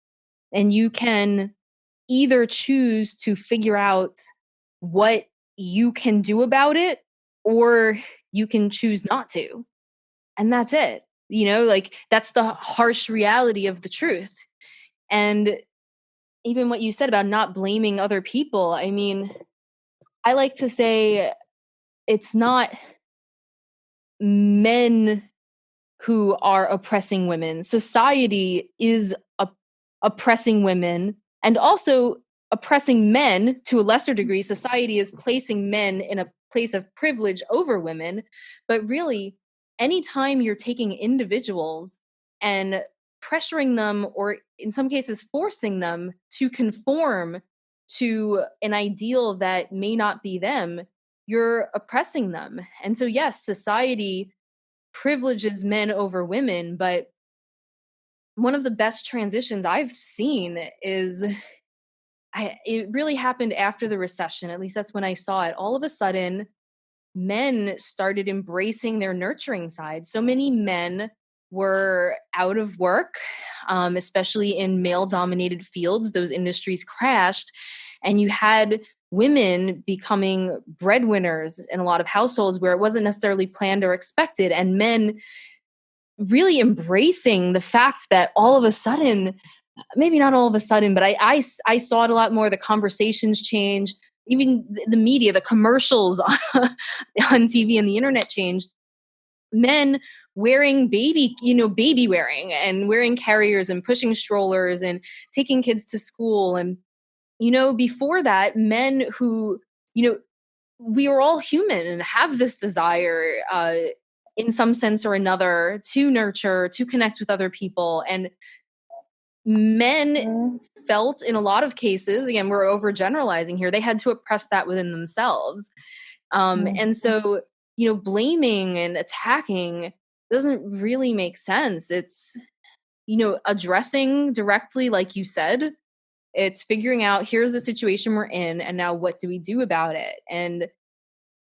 and you can either choose to figure out what you can do about it, or you can choose not to. And that's it. That's the harsh reality of the truth. And even what you said about not blaming other people, I mean, I like to say it's not men who are oppressing women. Society is oppressing women, and also oppressing men to a lesser degree. Society is placing men in a place of privilege over women. But really, anytime you're taking individuals and pressuring them, or in some cases forcing them to conform to an ideal that may not be them, you're oppressing them. And so, yes, society privileges men over women, but one of the best transitions I've seen is it really happened after the recession. At least that's when I saw it. All of a sudden, men started embracing their nurturing side. So many men were out of work, especially in male-dominated fields. Those industries crashed, and you had women becoming breadwinners in a lot of households where it wasn't necessarily planned or expected, and men really embracing the fact that all of a sudden, maybe not all of a sudden, but I saw it a lot more. The conversations changed, even the media, the commercials on TV and the internet changed. Men wearing baby wearing and wearing carriers and pushing strollers and taking kids to school. And, before that, men who, we are all human and have this desire, in some sense or another, to nurture, to connect with other people. And men felt, in a lot of cases, again, we're overgeneralizing here, they had to oppress that within themselves. And so, blaming and attacking doesn't really make sense. It's, addressing directly, like you said, it's figuring out, here's the situation we're in, and now what do we do about it? And,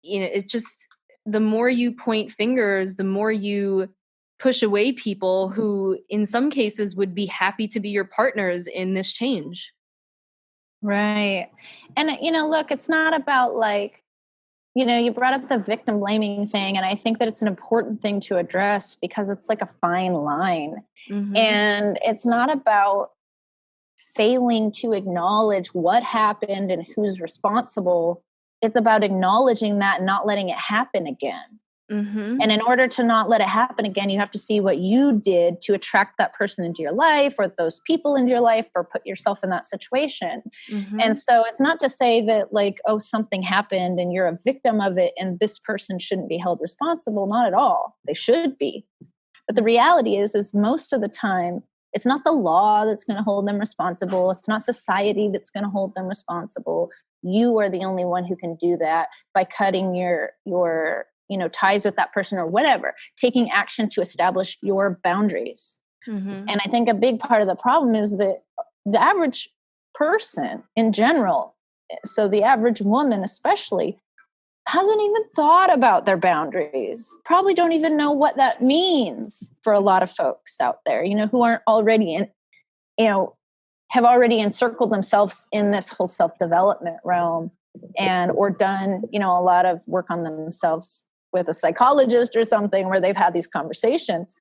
it just, the more you point fingers, the more you push away people who, in some cases, would be happy to be your partners in this change. Right. And, look, it's not about you brought up the victim blaming thing. And I think that it's an important thing to address, because it's like a fine line. Mm-hmm. And it's not about failing to acknowledge what happened and who's responsible. It's about acknowledging that and not letting it happen again. Mm-hmm. And in order to not let it happen again, you have to see what you did to attract that person into your life, or those people into your life, or put yourself in that situation. Mm-hmm. And so it's not to say that something happened and you're a victim of it and this person shouldn't be held responsible. Not at all. They should be. But the reality is most of the time, it's not the law that's going to hold them responsible. It's not society that's going to hold them responsible. You are the only one who can do that by cutting your ties with that person, or whatever, taking action to establish your boundaries. Mm-hmm. And I think a big part of the problem is that the average person in general, so the average woman especially, hasn't even thought about their boundaries, probably don't even know what that means for a lot of folks out there, who aren't already have already encircled themselves in this whole self-development realm or done, a lot of work on themselves with a psychologist or something where they've had these conversations.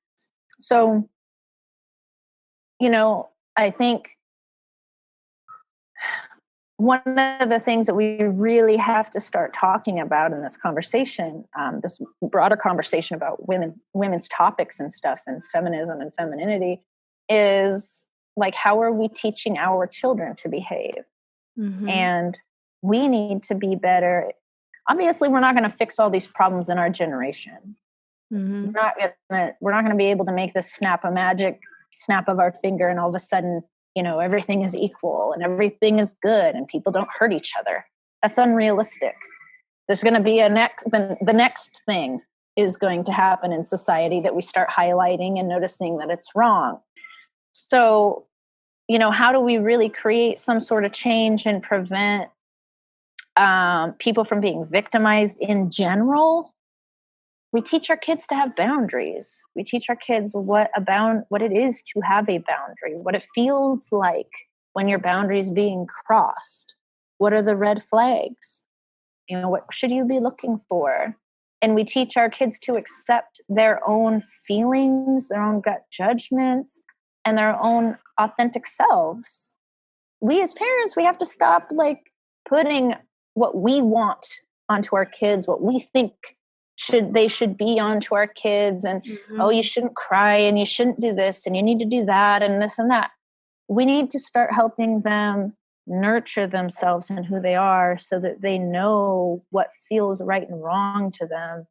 So, I think one of the things that we really have to start talking about in this conversation, this broader conversation about women's topics and stuff and feminism and femininity, is like, how are we teaching our children to behave? Mm-hmm. And we need to be better. Obviously, we're not going to fix all these problems in our generation. Mm-hmm. We're not going to be able to make this snap of our finger, and all of a sudden, everything is equal and everything is good and people don't hurt each other. That's unrealistic. There's going to be the next thing is going to happen in society that we start highlighting and noticing that it's wrong. So, how do we really create some sort of change and prevent people from being victimized in general? We teach our kids to have boundaries. We teach our kids what it is to have a boundary, what it feels like when your boundary is being crossed. What are the red flags? What should you be looking for? And we teach our kids to accept their own feelings, their own gut judgments, and their own authentic selves. We as parents, we have to stop putting what we want onto our kids, what we think they should be onto our kids, and oh, you shouldn't cry and you shouldn't do this and you need to do that and this and that. We need to start helping them nurture themselves and who they are so that they know what feels right and wrong to them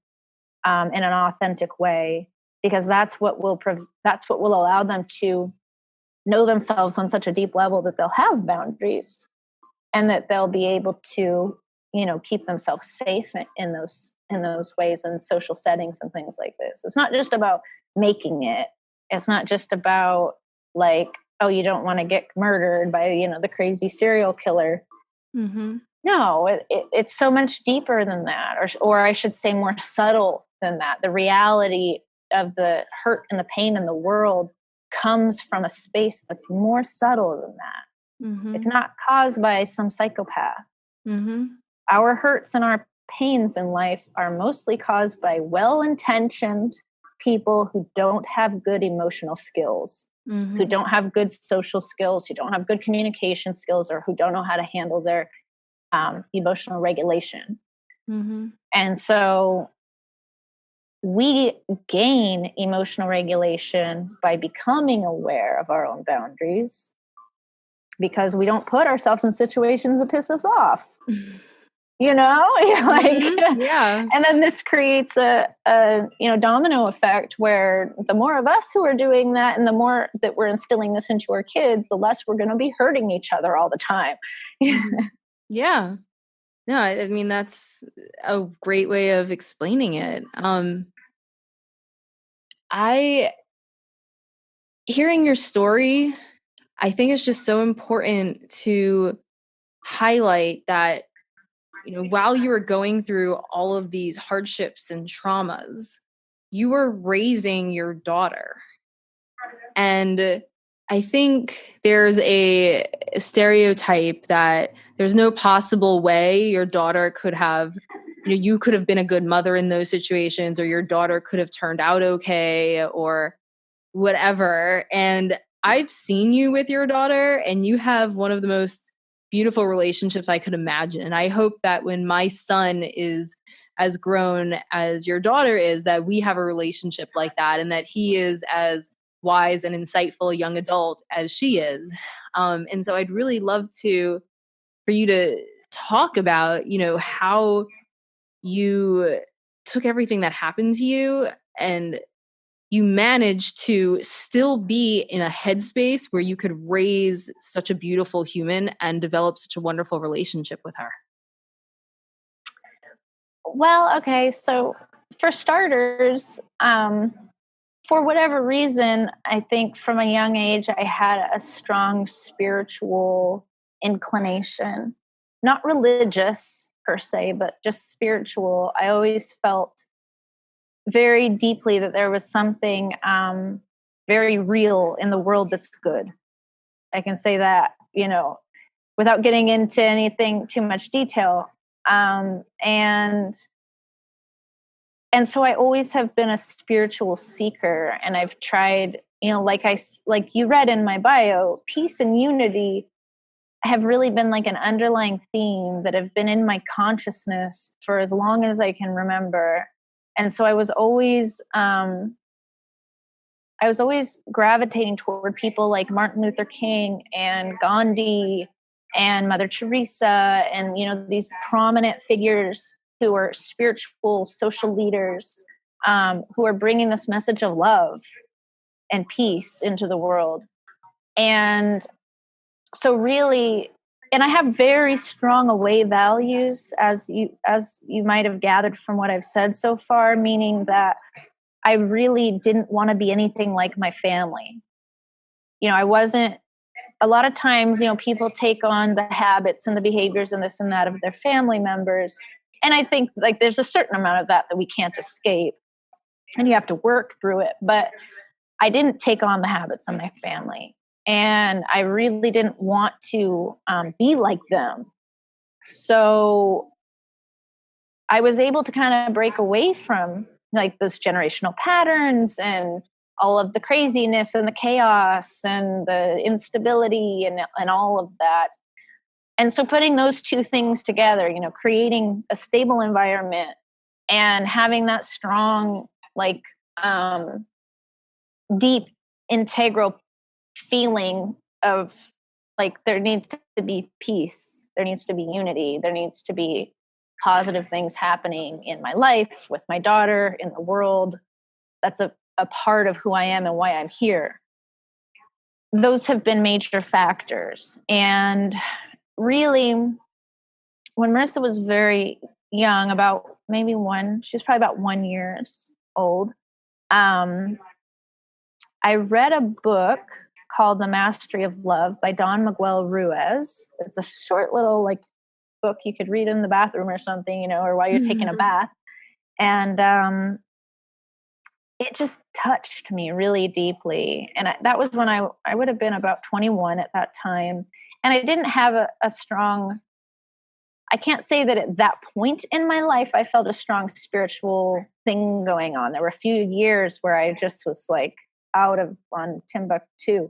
in an authentic way, because that's what will allow them to know themselves on such a deep level that they'll have boundaries and that they'll be able to, keep themselves safe in those ways and social settings and things like this. It's not just about making it. It's not just about you don't want to get murdered by, the crazy serial killer. Mm-hmm. No, it's so much deeper than that, or I should say more subtle than that. The reality of the hurt and the pain in the world comes from a space that's more subtle than that. Mm-hmm. It's not caused by some psychopath. Mm-hmm. Our hurts and our pains in life are mostly caused by well-intentioned people who don't have good emotional skills, Mm-hmm. who don't have good social skills, who don't have good communication skills, or who don't know how to handle their emotional regulation. Mm-hmm. And so we gain emotional regulation by becoming aware of our own boundaries, because we don't put ourselves in situations that piss us off. Mm-hmm. Yeah. And then this creates a domino effect where the more of us who are doing that and the more that we're instilling this into our kids, the less we're going to be hurting each other all the time. Yeah. No, I mean, that's a great way of explaining it. Hearing your story, I think it's just so important to highlight that, while you were going through all of these hardships and traumas, you were raising your daughter. And I think there's a stereotype that there's no possible way your daughter could have, you could have been a good mother in those situations, or your daughter could have turned out okay, or whatever. And I've seen you with your daughter, and you have one of the most beautiful relationships I could imagine. And I hope that when my son is as grown as your daughter is, that we have a relationship like that, and that he is as wise and insightful young adult as she is. And so I'd really love for you to talk about, how you took everything that happened to you and you managed to still be in a headspace where you could raise such a beautiful human and develop such a wonderful relationship with her. Well, okay. So for starters, for whatever reason, I think from a young age, I had a strong spiritual inclination, not religious per se, but just spiritual. I always felt very deeply that there was something very real in the world that's good. I can say that, without getting into anything too much detail. And so I always have been a spiritual seeker, and I've tried, like you read in my bio, peace and unity have really been like an underlying theme that have been in my consciousness for as long as I can remember. And so I was always gravitating toward people like Martin Luther King and Gandhi and Mother Teresa, and these prominent figures who are spiritual social leaders, who are bringing this message of love and peace into the world. And so really, and I have very strong away values, as you might have gathered from what I've said so far, meaning that I really didn't want to be anything like my family. I wasn't, a lot of times, people take on the habits and the behaviors and this and that of their family members. And I think like there's a certain amount of that we can't escape, and you have to work through it. But I didn't take on the habits of my family, and I really didn't want to be like them. So I was able to kind of break away from like those generational patterns and all of the craziness and the chaos and the instability and all of that. And so putting those two things together, creating a stable environment and having that strong, like deep, integral feeling of like there needs to be peace, there needs to be unity, there needs to be positive things happening in my life, with my daughter, in the world. That's a part of who I am and why I'm here. Those have been major factors. And really, when Marissa was very young, about maybe she was probably about 1 year old, I read a book called The Mastery of Love by Don Miguel Ruiz. It's a short little like book you could read in the bathroom or something, or while you're taking a bath. And it just touched me really deeply. And that was when I would have been about 21 at that time. And I didn't have a strong, I can't say that at that point in my life, I felt a strong spiritual thing going on. There were a few years where I just was like on Timbuktu.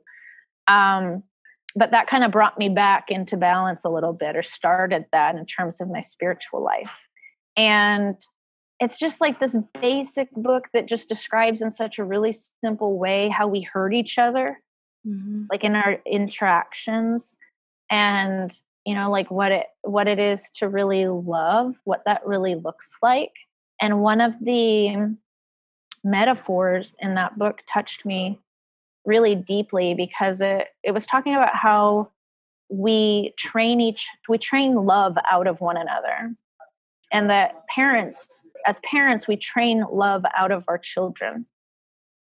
But that kind of brought me back into balance a little bit, or started that in terms of my spiritual life. And it's just like this basic book that just describes in such a really simple way how we hurt each other, like in our interactions, and like what it is to really love, what that really looks like. And one of the metaphors in that book touched me really deeply, because it was talking about how we train love out of one another, and that as parents, we train love out of our children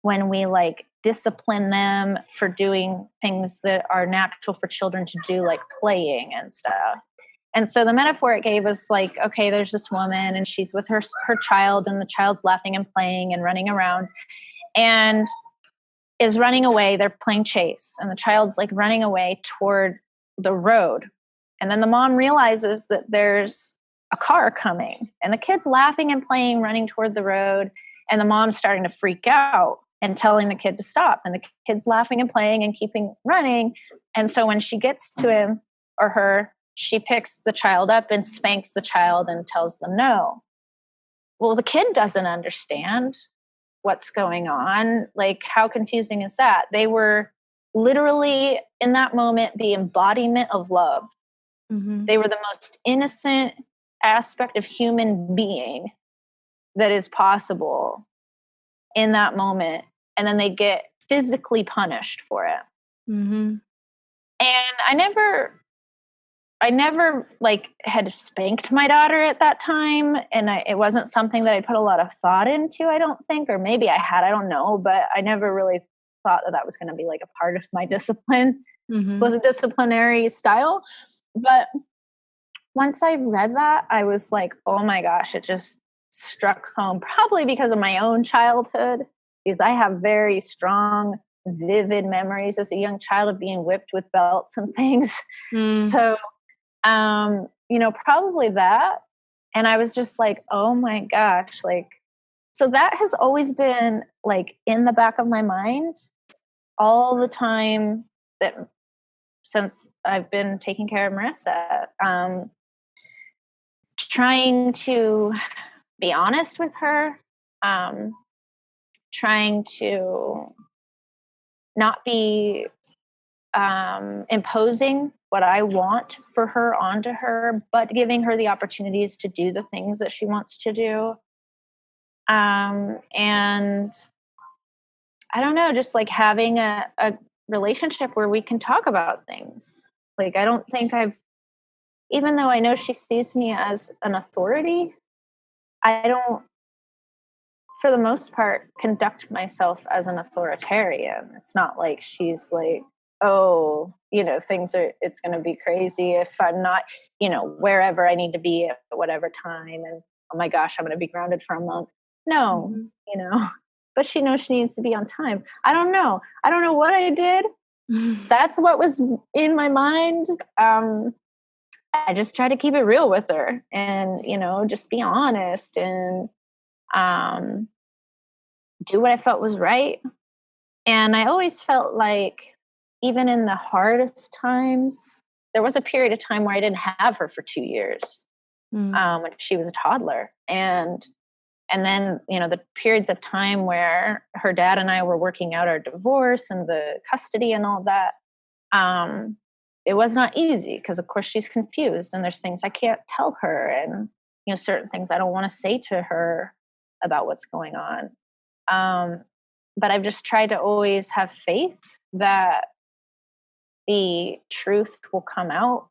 when we like discipline them for doing things that are natural for children to do, like playing and stuff. And so the metaphor it gave was like, okay, there's this woman and she's with her child, and the child's laughing and playing and running around and is running away. They're playing chase, and the child's like running away toward the road. And then the mom realizes that there's a car coming, and the kid's laughing and playing, running toward the road. And the mom's starting to freak out and telling the kid to stop. And the kid's laughing and playing and keeping running. And so when she gets to him or her, she picks the child up and spanks the child and tells them no. Well, the kid doesn't understand what's going on. Like, how confusing is that? They were literally in that moment the embodiment of love. They were the most innocent aspect of human being that is possible in that moment. And then they get physically punished for it. And I never like had spanked my daughter at that time. And it wasn't something that I put a lot of thought into, I don't think, or maybe I had, I don't know, but I never really thought that was going to be like a part of my discipline, was a disciplinary style. But once I read that, I was like, oh my gosh, it just struck home, probably because of my own childhood, because I have very strong vivid memories as a young child of being whipped with belts and things. So, probably that. And I was just like, oh my gosh, like, so that has always been like in the back of my mind all the time that since I've been taking care of Marissa, trying to be honest with her, trying to not be imposing what I want for her onto her, but giving her the opportunities to do the things that she wants to do. And I don't know, just like having a relationship where we can talk about things. Like, I don't think even though I know she sees me as an authority, I don't, for the most part, conduct myself as an authoritarian. It's not like she's like, oh, it's going to be crazy if I'm not, wherever I need to be at whatever time. And oh my gosh, I'm going to be grounded for a month. No, but she knows she needs to be on time. I don't know what I did. That's what was in my mind. I just try to keep it real with her and, just be honest and do what I felt was right. And I always felt like even in the hardest times, there was a period of time where I didn't have her for 2 years when she was a toddler. And then, the periods of time where her dad and I were working out our divorce and the custody and all that, it was not easy because, of course, she's confused and there's things I can't tell her and, certain things I don't want to say to her about what's going on. But I've just tried to always have faith that the truth will come out.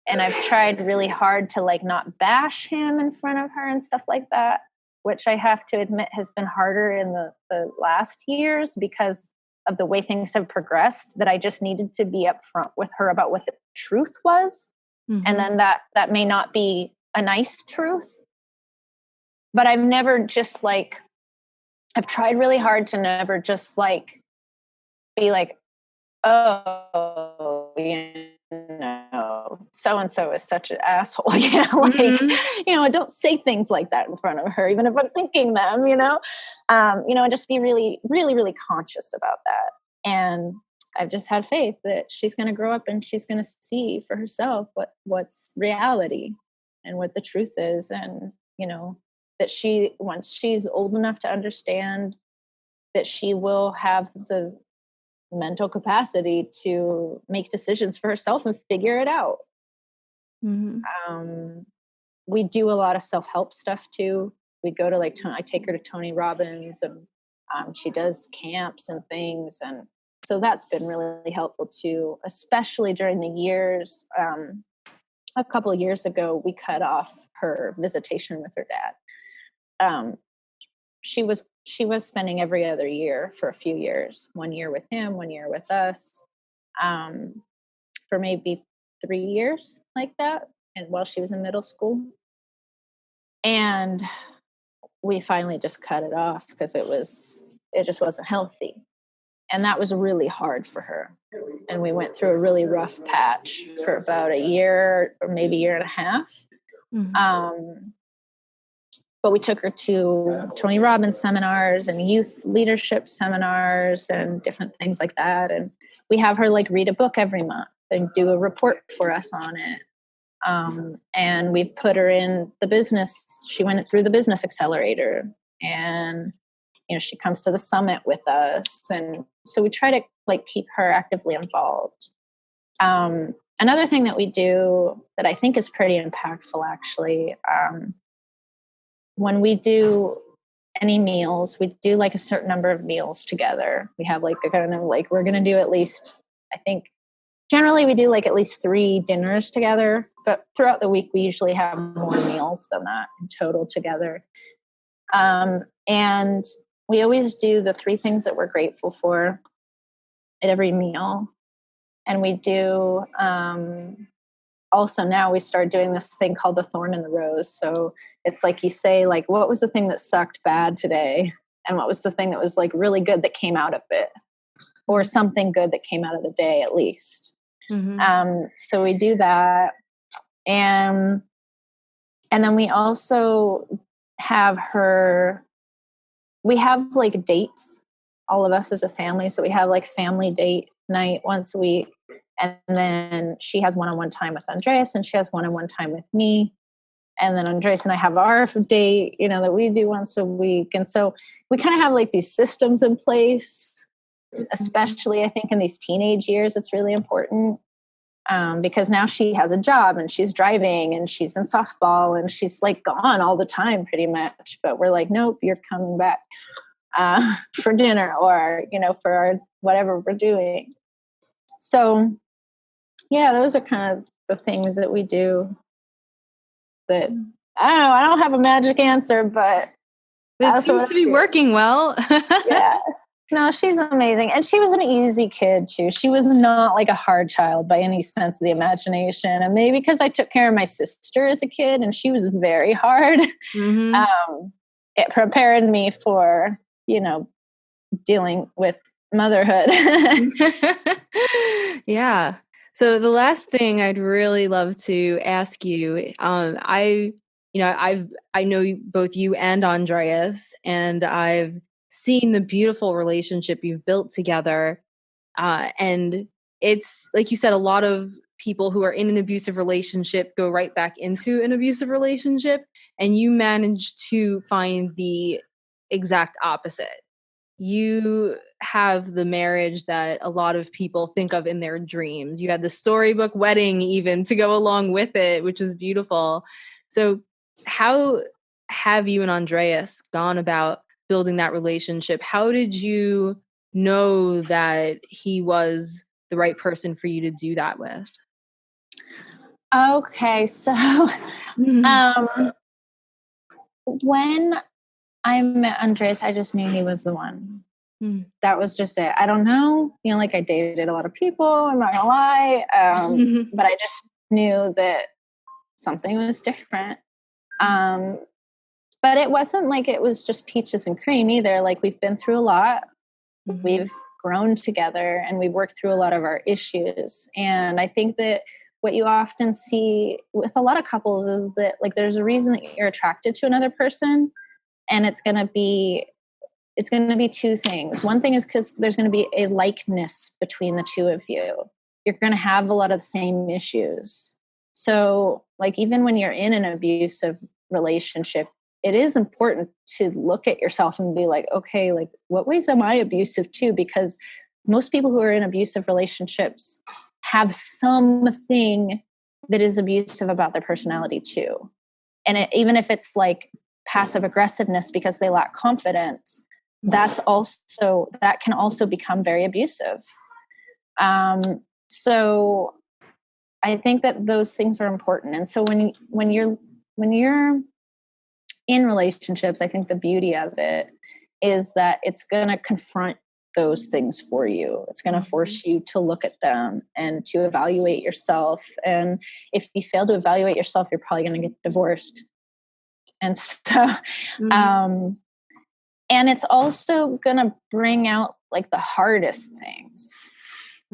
And I've tried really hard to like not bash him in front of her and stuff like that, which I have to admit has been harder in the last years because of the way things have progressed, that I just needed to be upfront with her about what the truth was. And then that may not be a nice truth, but I've never just like, I've tried really hard to never just like be like, oh, so-and-so is such an asshole. Don't say things like that in front of her, even if I'm thinking them, and just be really, really, really conscious about that. And I've just had faith that she's going to grow up and she's going to see for herself what's reality and what the truth is. And, that once she's old enough to understand, that she will have the mental capacity to make decisions for herself and figure it out. We do a lot of self-help stuff too. We go to I take her to Tony Robbins and she does camps and things. And so that's been really helpful too, especially during the years. A couple of years ago, we cut off her visitation with her dad. She was spending every other year for a few years, 1 year with him, 1 year with us, for maybe 3 years like that. And while she was in middle school, and we finally just cut it off because it just wasn't healthy. And that was really hard for her. And we went through a really rough patch for about a year or maybe year and a half. But we took her to Tony Robbins seminars and youth leadership seminars and different things like that. And we have her read a book every month and do a report for us on it. And we've put her in the business. She went through the business accelerator and, she comes to the summit with us. And so we try to keep her actively involved. Another thing that we do that I think is pretty impactful, actually, when we do any meals, we do a certain number of meals together. We have a kind of we're going to do at least, I think, generally we do at least 3 dinners together, but throughout the week, we usually have more meals than that in total together. And we always do the 3 things that we're grateful for at every meal. And we do, also now we start doing this thing called the thorn and the rose. So it's you say, what was the thing that sucked bad today? And what was the thing that was really good that came out of it? or something good that came out of the day at least. Mm-hmm. So we do that. And then we also have we have like dates, all of us as a family. So we have like family date night once a week. And then she has one-on-one time with Andreas, and she has one-on-one time with me. And then Andreas and I have our date, that we do once a week. And so we kind of have like these systems in place, especially I think in these teenage years, it's really important. Because now she has a job and she's driving and she's in softball and she's like gone all the time pretty much. But we're like, nope, you're coming back for dinner or, for our, whatever we're doing. So yeah, those are kind of the things that we do that, I don't know, I don't have a magic answer, but it seems to be working well. Yeah. No, she's amazing. And she was an easy kid too. She was not like a hard child by any sense of the imagination. And maybe because I took care of my sister as a kid and she was very hard, it prepared me for, dealing with motherhood. Yeah. So the last thing I'd really love to ask you, I know both you and Andreas, and I've seen the beautiful relationship you've built together. And it's like you said, a lot of people who are in an abusive relationship go right back into an abusive relationship, and you managed to find the exact opposite. You have the marriage that a lot of people think of in their dreams. You had the storybook wedding even to go along with it, which was beautiful. So how have you and Andreas gone about building that relationship? How did you know that he was the right person for you to do that with? Okay, so when I met Andreas, I just knew he was the one. That was just it. I don't know. I dated a lot of people. I'm not gonna lie, but I just knew that something was different. But it wasn't like it was just peaches and cream either. Like, we've been through a lot. We've grown together, and we've worked through a lot of our issues. And I think that what you often see with a lot of couples is that, like, there's a reason that you're attracted to another person, and it's going to be two things. One thing is because there's going to be a likeness between the two of you. You're going to have a lot of the same issues. So, like, even when you're in an abusive relationship, it is important to look at yourself and be like, okay, like, what ways am I abusive too? Because most people who are in abusive relationships have something that is abusive about their personality too. And even if it's like passive aggressiveness because they lack confidence, that can also become very abusive. So I think that those things are important. And so when you're in relationships, I think the beauty of it is that it's going to confront those things for you. It's going to force you to look at them and to evaluate yourself. And if you fail to evaluate yourself, you're probably going to get divorced. And so, and it's also going to bring out like the hardest things.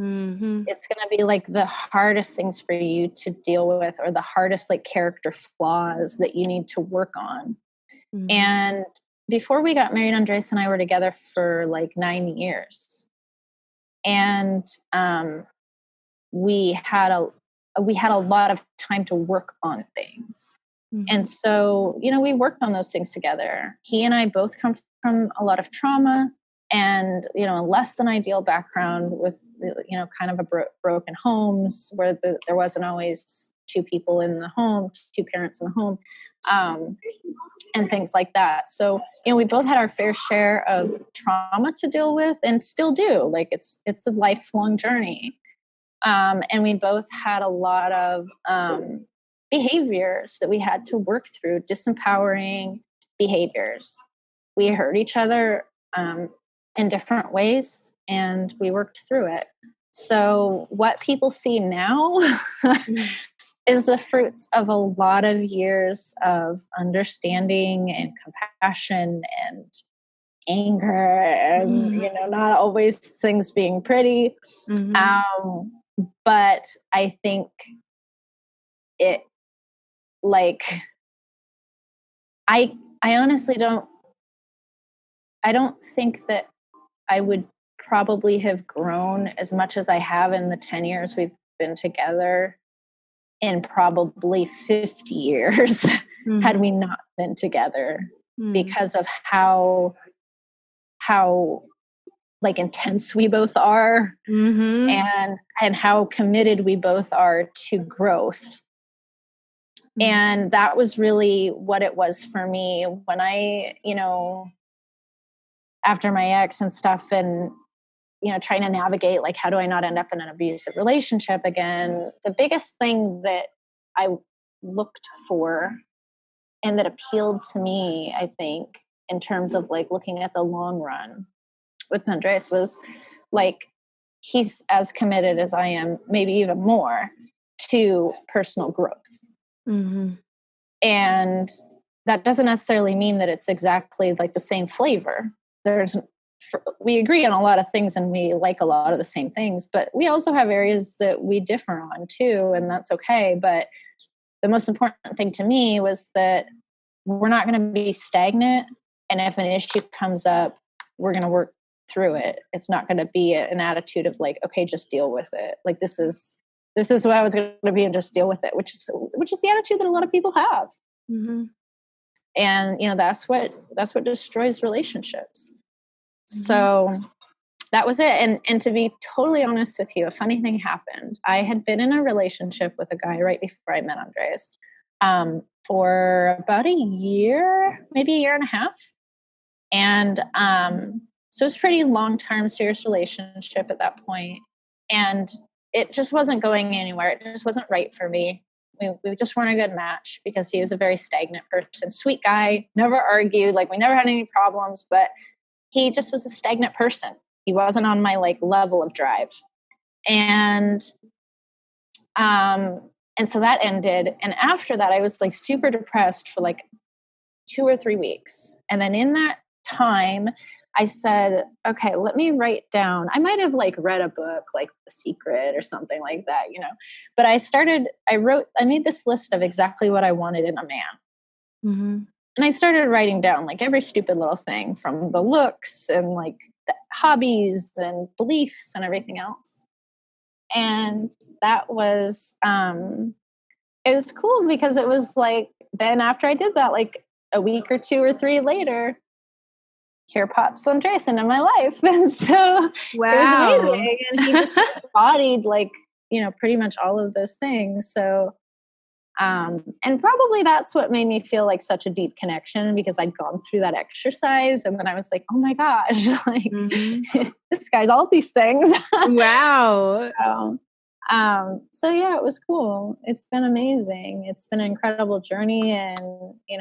It's going to be like the hardest things for you to deal with, or the hardest like character flaws that you need to work on. And before we got married, Andreas and I were together for like 9 years. And we had a lot of time to work on things. And so, we worked on those things together. He and I both come from a lot of trauma and, a less than ideal background with, kind of broken homes where there wasn't always two people in the home, two parents in the home, and things like that. So, we both had our fair share of trauma to deal with and still do. Like, it's a lifelong journey. And we both had a lot of behaviors that we had to work through, disempowering behaviors. We hurt each other in different ways, and we worked through it. So what people see now is the fruits of a lot of years of understanding and compassion anger and, not always things being pretty. But I think it, like, I honestly I don't think that I would probably have grown as much as I have in the 10 years we've been together in probably 50 years had we not been together, because of how like intense we both are, and how committed we both are to growth. And that was really what it was for me when I, after my ex and stuff, and trying to navigate, like, how do I not end up in an abusive relationship again? The biggest thing that I looked for and that appealed to me, I think, in terms of like looking at the long run with Andres, was like, he's as committed as I am, maybe even more, to personal growth. And that doesn't necessarily mean that it's exactly like the same flavor. We agree on a lot of things and we like a lot of the same things, but we also have areas that we differ on too, and that's okay. But the most important thing to me was that we're not going to be stagnant, and if an issue comes up, we're going to work through it. It's not going to be an attitude of like, okay, just deal with it. Like, this is what I was going to be, and just deal with it, which is the attitude that a lot of people have. And that's what destroys relationships. So that was it. And to be totally honest with you, a funny thing happened. I had been in a relationship with a guy right before I met Andres, for about a year, maybe a year and a half. And so it was a pretty long-term serious relationship at that point. And it just wasn't going anywhere. It just wasn't right for me. We just weren't a good match, because he was a very stagnant person, sweet guy, never argued, like we never had any problems, but he just was a stagnant person. He wasn't on my like level of drive. And so that ended. And after that, I was like super depressed for like 2 or 3 weeks. And then in that time, I said, okay, let me write down. I might have like read a book like The Secret or something like that, but I made this list of exactly what I wanted in a man. And I started writing down like every stupid little thing, from the looks and like the hobbies and beliefs and everything else. And that was, it was cool, because it was like, then after I did that, like a week or 2 or 3 later, here pops Andres into my life. And so It was amazing. And he just embodied like, pretty much all of those things. So, and probably that's what made me feel like such a deep connection, because I'd gone through that exercise, and then I was like, oh my gosh, like this guy's all these things. Wow. So yeah, it was cool. It's been amazing. It's been an incredible journey, and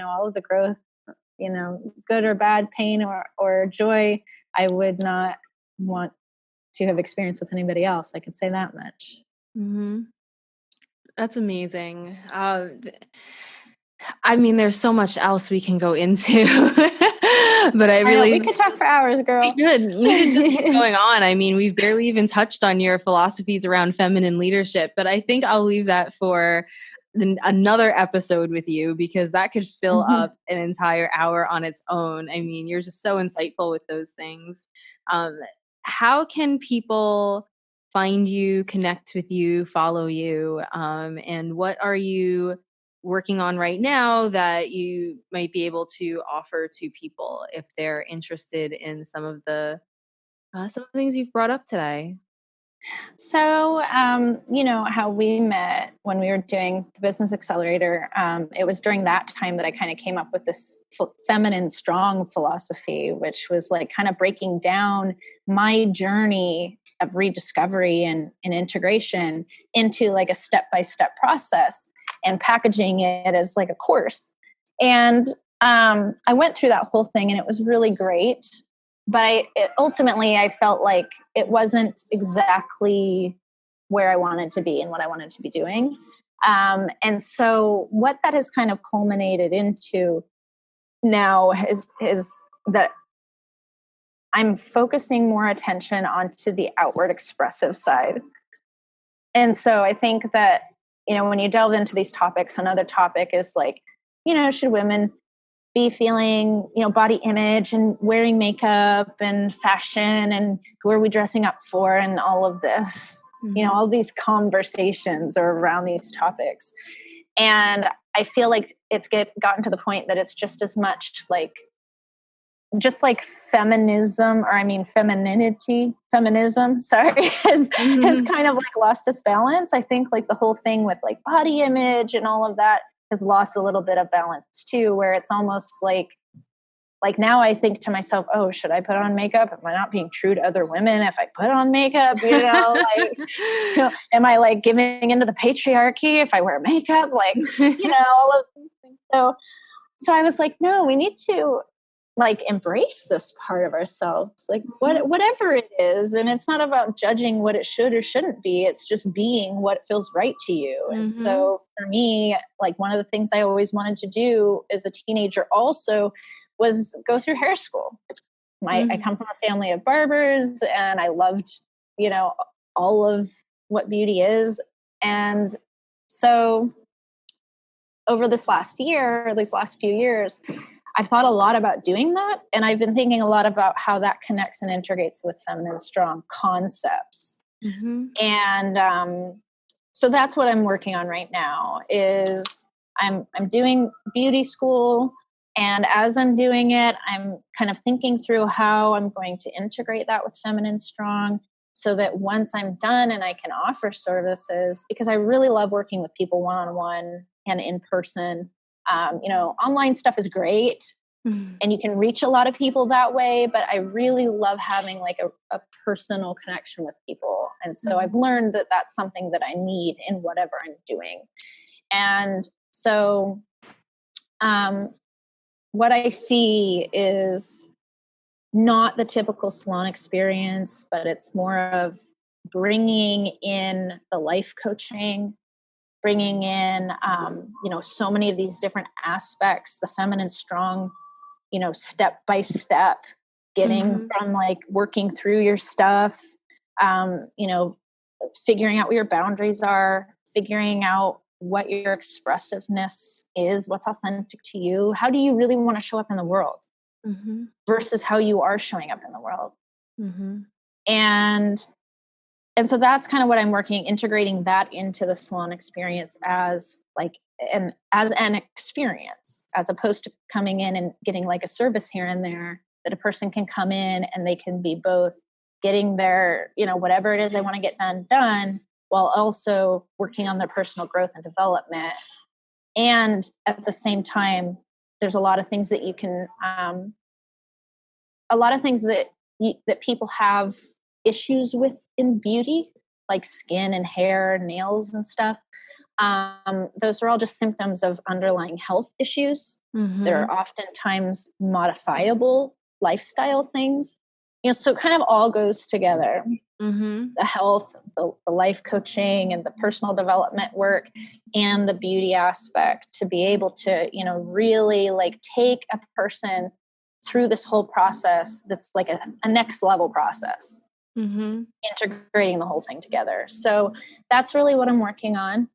all of the growth, good or bad, pain or joy, I would not want to have experienced with anybody else. I can say that much. That's amazing. I mean, there's so much else we can go into, but we could talk for hours, girl. We could just keep going on. I mean, we've barely even touched on your philosophies around feminine leadership, but I think I'll leave that for another episode with you, because that could fill up an entire hour on its own. I mean, you're just so insightful with those things. How can people find you, connect with you, follow you? And what are you working on right now that you might be able to offer to people if they're interested in some of the things you've brought up today? So, how we met when we were doing the Business Accelerator, it was during that time that I kind of came up with this feminine strong philosophy, which was like kind of breaking down my journey of rediscovery and integration into like a step-by-step process, and packaging it as like a course. And I went through that whole thing, and it was really great. But ultimately, I felt like it wasn't exactly where I wanted to be and what I wanted to be doing. And so what that has kind of culminated into now is that I'm focusing more attention onto the outward expressive side. And so I think that, when you delve into these topics, another topic is like, should women be feeling, body image and wearing makeup and fashion, and who are we dressing up for, and all of this, all these conversations are around these topics. And I feel like it's gotten to the point that it's just as much like, just like feminism, or feminism, sorry, has kind of like lost its balance. I think like the whole thing with like body image and all of that has lost a little bit of balance too, where it's almost like now I think to myself, oh, should I put on makeup? Am I not being true to other women if I put on makeup? Am I like giving into the patriarchy if I wear makeup? Like, all of these things. So I was like, no, we need to like embrace this part of ourselves, like whatever it is. And it's not about judging what it should or shouldn't be. It's just being what feels right to you. Mm-hmm. And so for me, like one of the things I always wanted to do as a teenager also was go through hair school. I come from a family of barbers, and I loved, all of what beauty is. And so over this last year, or these last few years, I've thought a lot about doing that. And I've been thinking a lot about how that connects and integrates with feminine strong concepts. Mm-hmm. And so that's what I'm working on right now is I'm doing beauty school. And as I'm doing it, I'm kind of thinking through how I'm going to integrate that with feminine strong, so that once I'm done and I can offer services, because I really love working with people one-on-one and in person. Online stuff is great and you can reach a lot of people that way, but I really love having like a personal connection with people. And so I've learned that that's something that I need in whatever I'm doing. And so what I see is not the typical salon experience, but it's more of bringing in the life coaching, bringing in, so many of these different aspects, the feminine strong, step by step, getting from like working through your stuff, figuring out what your boundaries are, figuring out what your expressiveness is, what's authentic to you. How do you really want to show up in the world versus how you are showing up in the world? And so that's kind of what I'm working, integrating that into the salon experience as an experience, as opposed to coming in and getting like a service here and there, that a person can come in and they can be both getting their, whatever it is they want to get done, while also working on their personal growth and development. And at the same time, there's a lot of things that you can, that people have issues with in beauty, like skin and hair, nails and stuff. Those are all just symptoms of underlying health issues. They're oftentimes modifiable lifestyle things. So it kind of all goes together. The health, the life coaching, and the personal development work, and the beauty aspect, to be able to, really like take a person through this whole process that's like a next level process. Integrating the whole thing together. So that's really what I'm working on.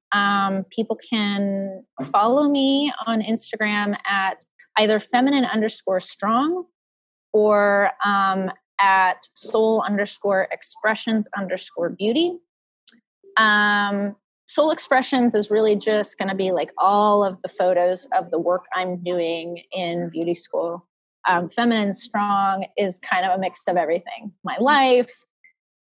People can follow me on Instagram at either feminine_strong or at soul_expressions_beauty. Soul Expressions is really just going to be like all of the photos of the work I'm doing in beauty school. Feminine Strong is kind of a mix of everything. My life,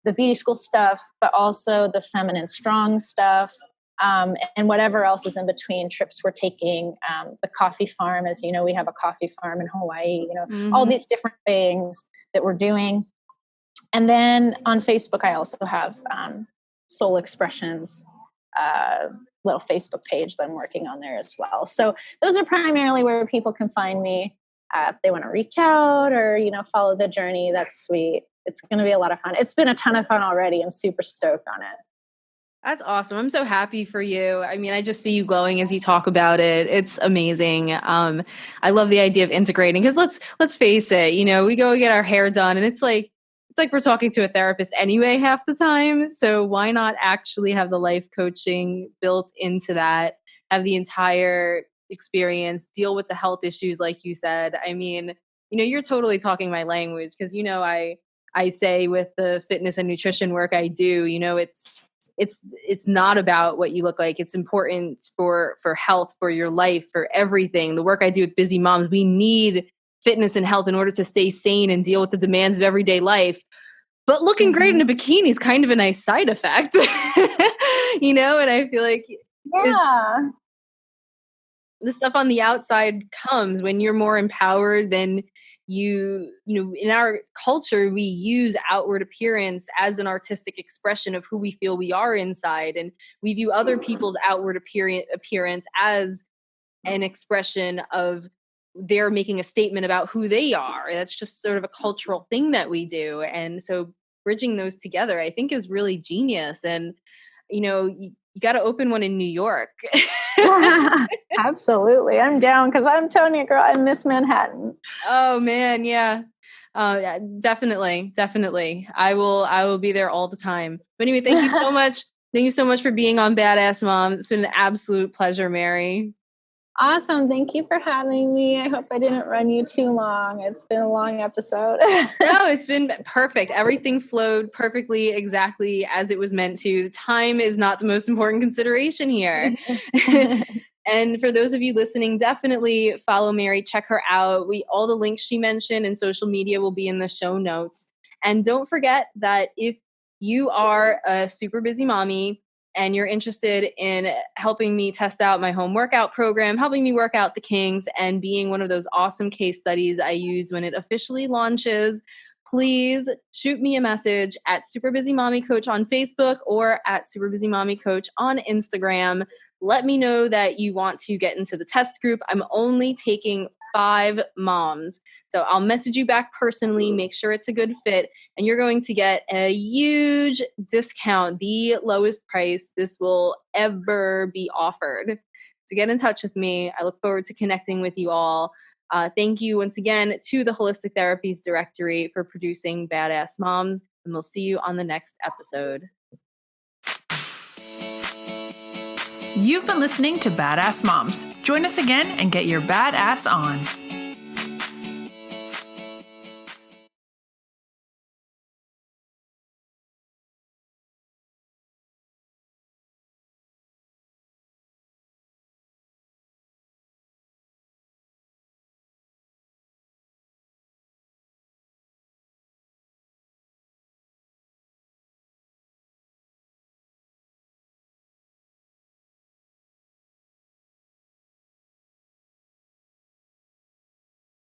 the beauty school stuff, but also the feminine strong stuff, and whatever else is in between, trips we're taking, the coffee farm, as you know, we have a coffee farm in Hawaii, all these different things that we're doing. And then on Facebook, I also have Soul Expressions, little Facebook page that I'm working on there as well. So those are primarily where people can find me. If they want to reach out or, follow the journey, that's sweet. It's going to be a lot of fun. It's been a ton of fun already. I'm super stoked on it. That's awesome. I'm so happy for you. I mean, I just see you glowing as you talk about it. It's amazing. I love the idea of integrating because let's face it, we go get our hair done and it's like we're talking to a therapist anyway half the time. So why not actually have the life coaching built into that, have the entire experience, deal with the health issues like you said. I mean, you're totally talking my language because I say with the fitness and nutrition work I do, it's not about what you look like. It's important for health, for your life, for everything. The work I do with busy moms, we need fitness and health in order to stay sane and deal with the demands of everyday life. But looking great in a bikini is kind of a nice side effect, and I feel like the stuff on the outside comes when you're more empowered than in our culture, we use outward appearance as an artistic expression of who we feel we are inside. And we view other people's outward appearance as an expression of they're making a statement about who they are. That's just sort of a cultural thing that we do. And so bridging those together, I think is really genius. And, you got to open one in New York. Absolutely. I'm down because I'm telling you, girl, I miss Manhattan. Oh man. Yeah. Yeah, definitely. I will be there all the time. But anyway, thank you so much. Thank you so much for being on Badass Moms. It's been an absolute pleasure, Mary. Awesome. Thank you for having me. I hope I didn't run you too long. It's been a long episode. No, it's been perfect. Everything flowed perfectly, exactly as it was meant to. The time is not the most important consideration here. And for those of you listening, definitely follow Mary, check her out. All the links she mentioned and social media will be in the show notes. And don't forget that if you are a super busy mommy and you're interested in helping me test out my home workout program, helping me work out the kinks, and being one of those awesome case studies I use when it officially launches, please shoot me a message at Super Busy Mommy Coach on Facebook or at Super Busy Mommy Coach on Instagram. Let me know that you want to get into the test group. I'm only taking 5 moms. So I'll message you back personally, make sure it's a good fit, and you're going to get a huge discount, the lowest price this will ever be offered. So get in touch with me. I look forward to connecting with you all. Thank you once again to the Holistic Therapies Directory for producing Badass Moms, and we'll see you on the next episode. You've been listening to Badass Moms. Join us again and get your badass on.